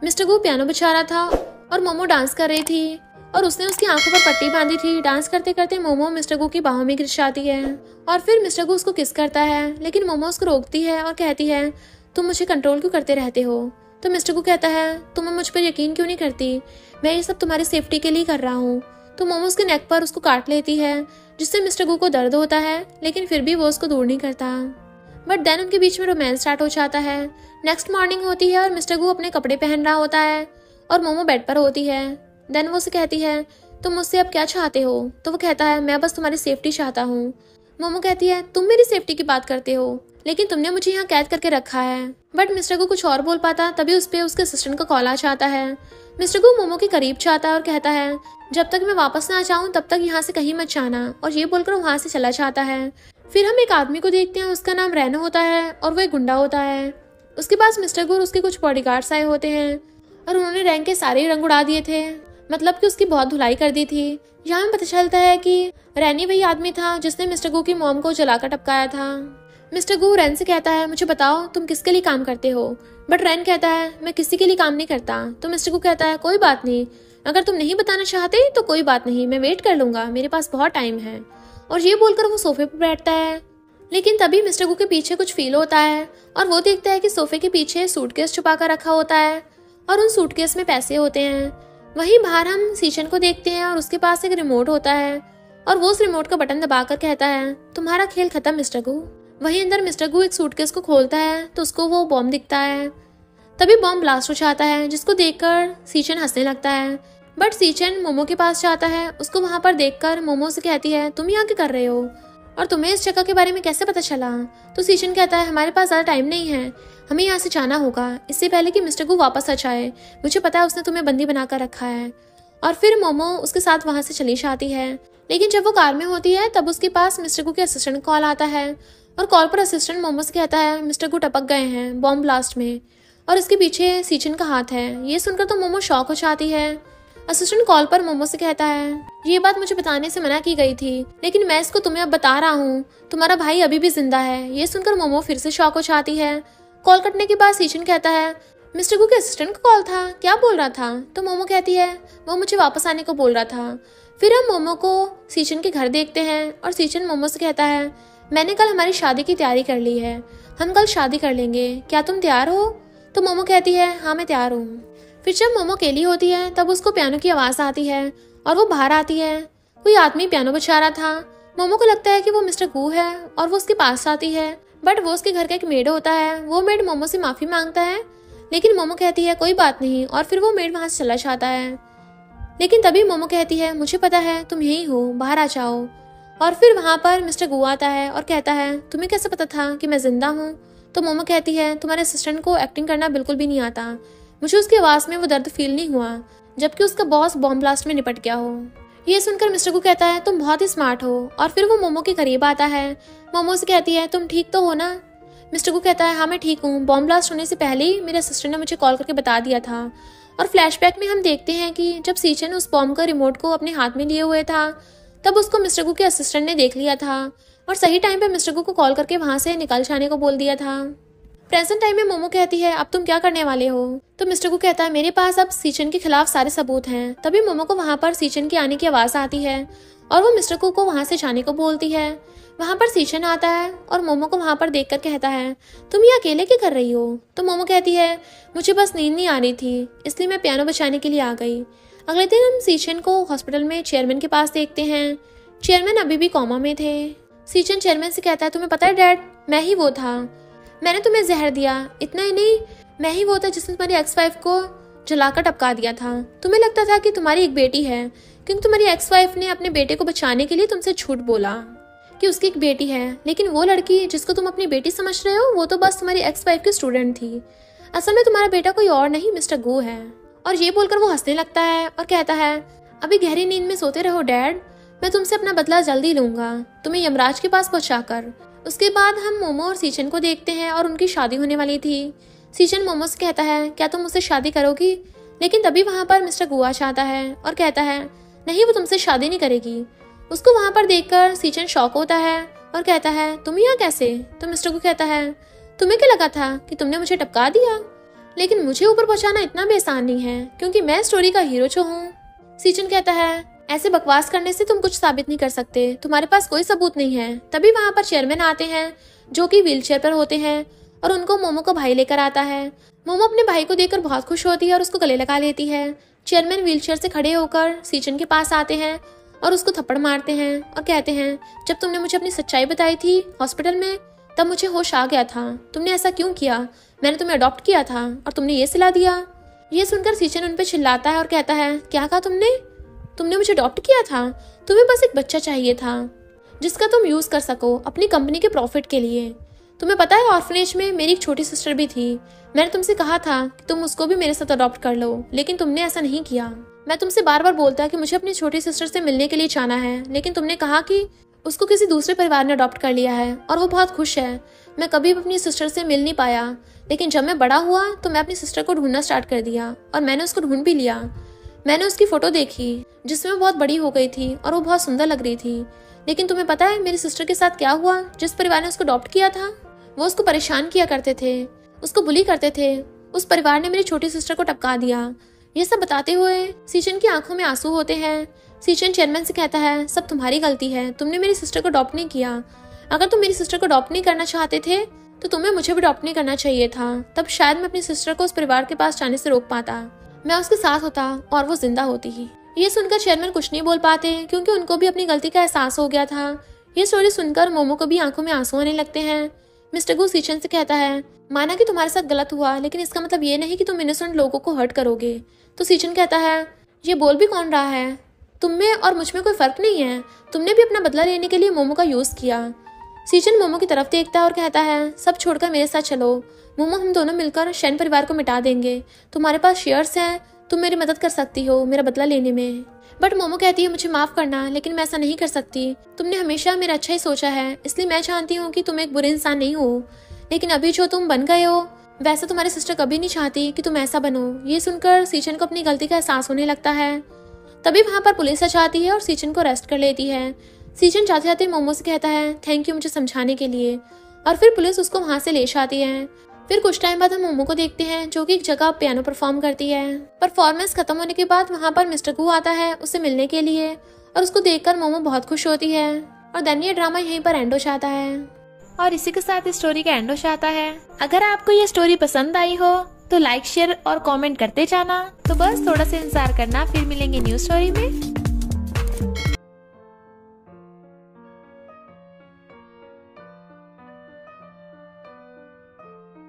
मिस्टर गू पियानो बजा रहा था और मोमो डांस कर रही थी और उसने उसकी आंखों पर पट्टी बांधी थी। डांस करते करते मोमो मिस्टर गू की बाहों में गिर जाती है और फिर मिस्टर गू उसको किस करता है, लेकिन मोमो उसको रोकती है और कहती है, तुम मुझे कंट्रोल क्यों करते रहते हो? तो मिस्टर गू कहता है, तुम मुझ पर यकीन क्यों नहीं करती? मैं ये सब तुम्हारी सेफ्टी के लिए कर रहा हूँ। तो मोमो उसके नेक पर उसको काट लेती है, जिससे मिस्टर गू को दर्द होता है, लेकिन फिर भी वो उसको दूर नहीं करता। बट देन उनके बीच में रोमांस स्टार्ट हो जाता है। नेक्स्ट मॉर्निंग होती है और मिस्टर गू अपने कपड़े पहन रहा होता है और मोमो बेड पर होती है। देन वो उसे कहती है, तुम मुझसे अब क्या चाहते हो? तो वो कहता है, मैं बस तुम्हारी सेफ्टी चाहता हूँ। मोमो कहती है, तुम मेरी सेफ्टी की बात करते हो, लेकिन तुमने मुझे यहाँ कैद करके रखा है। बट मिस्टर गू कुछ और बोल पाता, तभी उस पे उसके असिस्टेंट का कॉल आ जाता है। मिस्टर गू मोमो के करीब जाता है और कहता है, जब तक मैं वापस ना जाऊं तब तक यहाँ से कहीं मत जाना। और ये बोलकर वहां से चला जाता है। फिर हम एक आदमी को देखते हैं, उसका नाम रैनो होता है और वो एक गुंडा होता है। उसके पास मिस्टर गू और उसके कुछ बॉडीगार्ड्स आए होते हैं और उन्होंने रैंक के सारे रंग उड़ा दिए थे, मतलब कि उसकी बहुत धुलाई कर दी थी। यहाँ हमें पता चलता है कि रैनी वही आदमी था जिसने मिस्टर गू की मॉम को जलाकर टपकाया था। मिस्टर गू रैन से कहता है, मुझे बताओ तुम किसके लिए काम करते हो? बट रैन कहता है, मैं किसी के लिए काम नहीं करता। तो मिस्टर गू कहता है, कोई बात नहीं, अगर तुम नहीं बताना चाहते तो कोई बात नहीं, मैं वेट कर लूंगा, मेरे पास बहुत टाइम है। और ये बोलकर वो सोफे पर बैठता है। लेकिन तभी मिस्टर गू के पीछे कुछ फील होता है और वो देखता है कि सोफे के पीछे सूटकेस छुपा कर रखा होता है और उन सूटकेस में पैसे होते हैं। वहीं बाहर हम सीचन को देखते हैं और उसके पास एक रिमोट होता है और वो उस रिमोट का बटन दबाकर कहता है, तुम्हारा खेल खत्म मिस्टर गू, वहीं अंदर मिस्टर गू एक सूटकेस को खोलता है तो उसको वो बॉम्ब दिखता है। तभी बॉम्ब ब्लास्ट हो जाता है, जिसको देखकर सीचन हंसने लगता है। बट सीचन मोमो के पास जाता है। उसको वहां पर देखकर मोमो से कहती है, तुम यहाँ क्या कर रहे हो और तुम्हें इस जगह के बारे में कैसे पता चला? तो सीचन कहता है, हमारे पास ज़्यादा टाइम नहीं है, हमें यहाँ से जाना होगा इससे पहले कि मिस्टर गू वापस आ जाए। मुझे पता है उसने तुम्हें बंदी बनाकर रखा है। और फिर मोमो उसके साथ वहां से चली जाती है। लेकिन जब वो कार में होती है तब उसके पास मिस्टर गू के असिस्टेंट कॉल आता है और कॉल पर असिस्टेंट मोमो से कहता है, मिस्टर गू टपक गए हैं बॉम्ब ब्लास्ट में और इसके पीछे सीचन का हाथ है। ये सुनकर तो मोमो शॉक हो जाती है। असिस्टेंट कॉल पर मोमो से कहता है, ये बात मुझे बताने से मना की गई थी, लेकिन मैं इसको तुम्हें अब बता रहा हूँ, तुम्हारा भाई अभी भी जिंदा है। ये सुनकर मोमो फिर से शॉक हो जाती है। कॉल कटने के बाद सीचन कहता है, मिस्टर गू के असिस्टेंट का कॉल था, क्या बोल रहा था? तो मोमो कहती है, वो मुझे वापस आने को बोल रहा था। फिर हम मोमो को सीचन के घर देखते हैं और सीचन मोमो से कहता है, मैंने कल हमारी शादी की तैयारी कर ली है, हम कल शादी कर लेंगे, क्या तुम तैयार हो? तो मोमो कहती है, हाँ मैं तैयार हूँ। फिर जब मोमो अकेली होती है तब उसको पियानो की आवाज़ आती है और वो बाहर आती है। कोई आदमी पियानो बजा रहा था। मोमो को लगता है कि वो मिस्टर गू है और वो उसके पास आती है, बट वो उसके घर का एक मेड होता है। वो मेड मोमो से माफ़ी मांगता है, लेकिन मोमो कहती है कोई बात नहीं और फिर वो मेड वहाँ से चला जाता है। लेकिन तभी मोमो कहती है, मुझे पता है तुम यहीं हो, बाहर आ जाओ। और फिर वहाँ पर मिस्टर गू आता है और कहता है, तुम्हें कैसे पता था कि मैं जिंदा हूँ? तो मोमो कहती है, तुम्हारे असिस्टेंट को एक्टिंग करना बिल्कुल भी नहीं आता, मुझे उसकी आवाज़ में वो दर्द फील नहीं हुआ जबकि उसका बॉस बॉम्ब ब्लास्ट में निपट गया हो। ये सुनकर मिस्टर गू कहता है, तुम बहुत ही स्मार्ट हो। और फिर वो मोमो के करीब आता है। मोमो से कहती है, तुम ठीक तो हो ना? मिस्टर गू कहता है, हाँ मैं ठीक हूँ, बॉम्ब ब्लास्ट होने से पहले ही मेरे असिस्टेंट ने मुझे कॉल करके बता दिया था। और फ्लैशबैक में हम देखते हैं कि जब सीचन उस बॉम्ब का रिमोट को अपने हाथ में लिए हुए था तब उसको मिस्टर गू के असिस्टेंट ने देख लिया था और सही टाइम पे मिस्टर गू को कॉल करके वहां से निकल जाने को बोल दिया था। प्रेजेंट टाइम में मोमो कहती है, अब तुम क्या करने वाले हो? तो मिस्टर गू कहता है, मेरे पास अब सीचन के खिलाफ सारे सबूत हैं। तभी मोमो को वहां पर सीचन के आने की आवाज़ आती है और वो मिस्टर गू को वहां से जाने को बोलती है। वहां पर सीचन आता है और मोमो को वहां पर देखकर कहता है, तुम ये अकेले क्या कर रही हो? तो मोमो कहती है, मुझे बस नींद नहीं आ रही थी इसलिए मैं पियानो बजाने के लिए आ गई। अगले दिन हम सीचन को हॉस्पिटल में चेयरमैन के पास देखते हैं। चेयरमैन अभी भी कोमा में थे। सीचन चेयरमैन से कहता है, तुम्हें पता है डैड, मैं ही वो था, मैंने तुम्हें जहर दिया। इतना ही नहीं, मैं ही वो था जिसने तुम्हारी एक्स वाइफ को जलाकर टपका दिया था। तुम्हें लगता था कि तुम्हारी एक बेटी है क्योंकि तुम्हारी एक्स वाइफ ने अपने बेटे को बचाने के लिए तुमसे झूठ बोला कि उसकी एक बेटी है, लेकिन वो लड़की जिसको तुम अपनी बेटी समझ रहे हो वो तो बस तुम्हारी एक्स वाइफ की स्टूडेंट थी। असल में तुम्हारा बेटा कोई और नहीं मिस्टर गू है। और ये बोलकर वो हंसने लगता है और कहता है, अभी गहरी नींद में सोते रहो डैड, मैं तुमसे अपना बदला जल्दी लूंगा, तुम्हें यमराज के पास पहुंचाकर। उसके बाद हम मोमो और सीचन को देखते हैं और उनकी शादी होने वाली थी। सीचन मोमो से कहता है, क्या तुम मुझसे शादी करोगी? लेकिन तभी वहां पर मिस्टर गू आ जाता है और कहता है, नहीं वो तुमसे शादी नहीं करेगी। उसको वहां पर देखकर सीचन शॉक होता है और कहता है, तुम यहाँ कैसे? तो मिस्टर गू कहता है, तुम्हें क्या लगा था कि तुमने मुझे टपका दिया? लेकिन मुझे ऊपर पहुंचाना इतना भी आसान नहीं है क्योंकि मैं स्टोरी का हीरो जो हूँ। सीचन कहता है, ऐसे बकवास करने से तुम कुछ साबित नहीं कर सकते, तुम्हारे पास कोई सबूत नहीं है। तभी वहां पर चेयरमैन आते हैं जो कि व्हीलचेयर पर होते हैं और उनको मोमो का भाई लेकर आता है। मोमो अपने भाई को देखकर बहुत खुश होती है और उसको गले लगा लेती है। चेयरमैन व्हीलचेयर से खड़े होकर सीचन के पास आते हैं और उसको थप्पड़ मारते हैं और कहते हैं, जब तुमने मुझे अपनी सच्चाई बताई थी हॉस्पिटल में तब मुझे होश आ गया था। तुमने ऐसा क्यों किया? मैंने तुम्हें अडॉप्ट किया था और तुमने ये सिला दिया। ये सुनकर सीचन उन पर चिल्लाता है और कहता है, क्या कहा तुमने मुझे अडॉप्ट किया था? तुम्हें बस एक बच्चा चाहिए था जिसका तुम यूज कर सको अपनी कंपनी के प्रॉफिट के लिए। तुम्हें पता है ऑर्फनेज में मेरी एक छोटी सिस्टर भी थी। मैंने तुमसे कहा था कि तुम उसको भी मेरे साथ अडॉप्ट कर लो, लेकिन तुमने ऐसा नहीं किया। मैं तुमसे बार बार बोलता कि मुझे अपनी छोटी सिस्टर से मिलने के लिए जाना है, लेकिन तुमने कहा कि उसको किसी दूसरे परिवार ने अडॉप्ट कर लिया है और वो बहुत खुश है। मैं कभी भी अपनी सिस्टर से मिल नहीं पाया, लेकिन जब मैं बड़ा हुआ तो मैं अपनी सिस्टर को ढूंढना स्टार्ट कर दिया और मैंने उसको ढूंढ भी लिया। मैंने उसकी फोटो देखी जिसमें वो बहुत बड़ी हो गई थी और वो बहुत सुंदर लग रही थी। लेकिन तुम्हें पता है मेरी सिस्टर के साथ क्या हुआ? जिस परिवार ने उसको अडॉप्ट किया था वो उसको परेशान किया करते थे, उसको बुली करते थे। उस परिवार ने मेरी छोटी सिस्टर को टपका दिया। ये सब बताते हुए सीचन की आंखों में आंसू होते हैं। सीचन चेयरमैन से कहता है, सब तुम्हारी गलती है, तुमने मेरी सिस्टर को अडॉप्ट नहीं किया। अगर तुम मेरी सिस्टर को अडॉप्ट नहीं करना चाहते थे तो तुम्हें मुझे भी अडॉप्ट नहीं करना चाहिए था। तब शायद मैं अपनी सिस्टर को उस परिवार के पास जाने से रोक पाता, मैं उसके साथ होता और वो जिंदा होती। ये सुनकर चेयरमैन कुछ नहीं बोल पाते क्योंकि उनको भी अपनी गलती का एहसास हो गया था। ये स्टोरी सुनकर मोमो को भी आंखों में आंसू आने लगते हैं। मिस्टर गू सीचन से कहता है, माना कि तुम्हारे साथ गलत हुआ, लेकिन इसका मतलब ये नहीं कि तुम इनोसेंट लोगों को हर्ट करोगे। तो सीचन कहता है, ये बोल भी कौन रहा है? तुम में और मुझ में कोई फर्क नहीं है। तुमने भी अपना बदला लेने के लिए मोमो का यूज किया। सीचन मोमो की तरफ देखता है और कहता है, सब छोड़कर मेरे साथ चलो मोमो, हम दोनों मिलकर शेन परिवार को मिटा देंगे। तुम्हारे पास शेयर्स हैं, तुम मेरी मदद कर सकती हो मेरा बदला लेने में। बट मोमो कहती है, मुझे माफ करना, लेकिन मैं ऐसा नहीं कर सकती। तुमने हमेशा मेरा अच्छा ही सोचा है, इसलिए मैं चाहती हूँ कि तुम एक बुरे इंसान नहीं हो, लेकिन अभी जो तुम बन गए हो वैसे तुम्हारी सिस्टर कभी नहीं चाहती कि तुम ऐसा बनो। ये सुनकर सीचन को अपनी गलती का एहसास होने लगता है। तभी वहां पर पुलिस आ जाती है और सीचन को अरेस्ट कर लेती है। सीचन जाते जाते मोमो से कहता है, थैंक यू मुझे समझाने के लिए, और फिर पुलिस उसको वहां से ले जाती है। फिर कुछ टाइम बाद हम मोमो को देखते हैं जो कि एक जगह पियानो परफॉर्म करती है। परफॉर्मेंस खत्म होने के बाद वहां पर मिस्टर गू आता है उसे मिलने के लिए, और उसको देखकर मोमो बहुत खुश होती है। और देन ये ड्रामा यहीं पर एंड हो जाता है। और इसी के साथ इस स्टोरी का एंड हो जाता है। अगर आपको ये स्टोरी पसंद आई हो तो लाइक, शेयर और कमेंट करते जाना। तो बस थोड़ा सा इंतजार करना, फिर मिलेंगे न्यू स्टोरी में।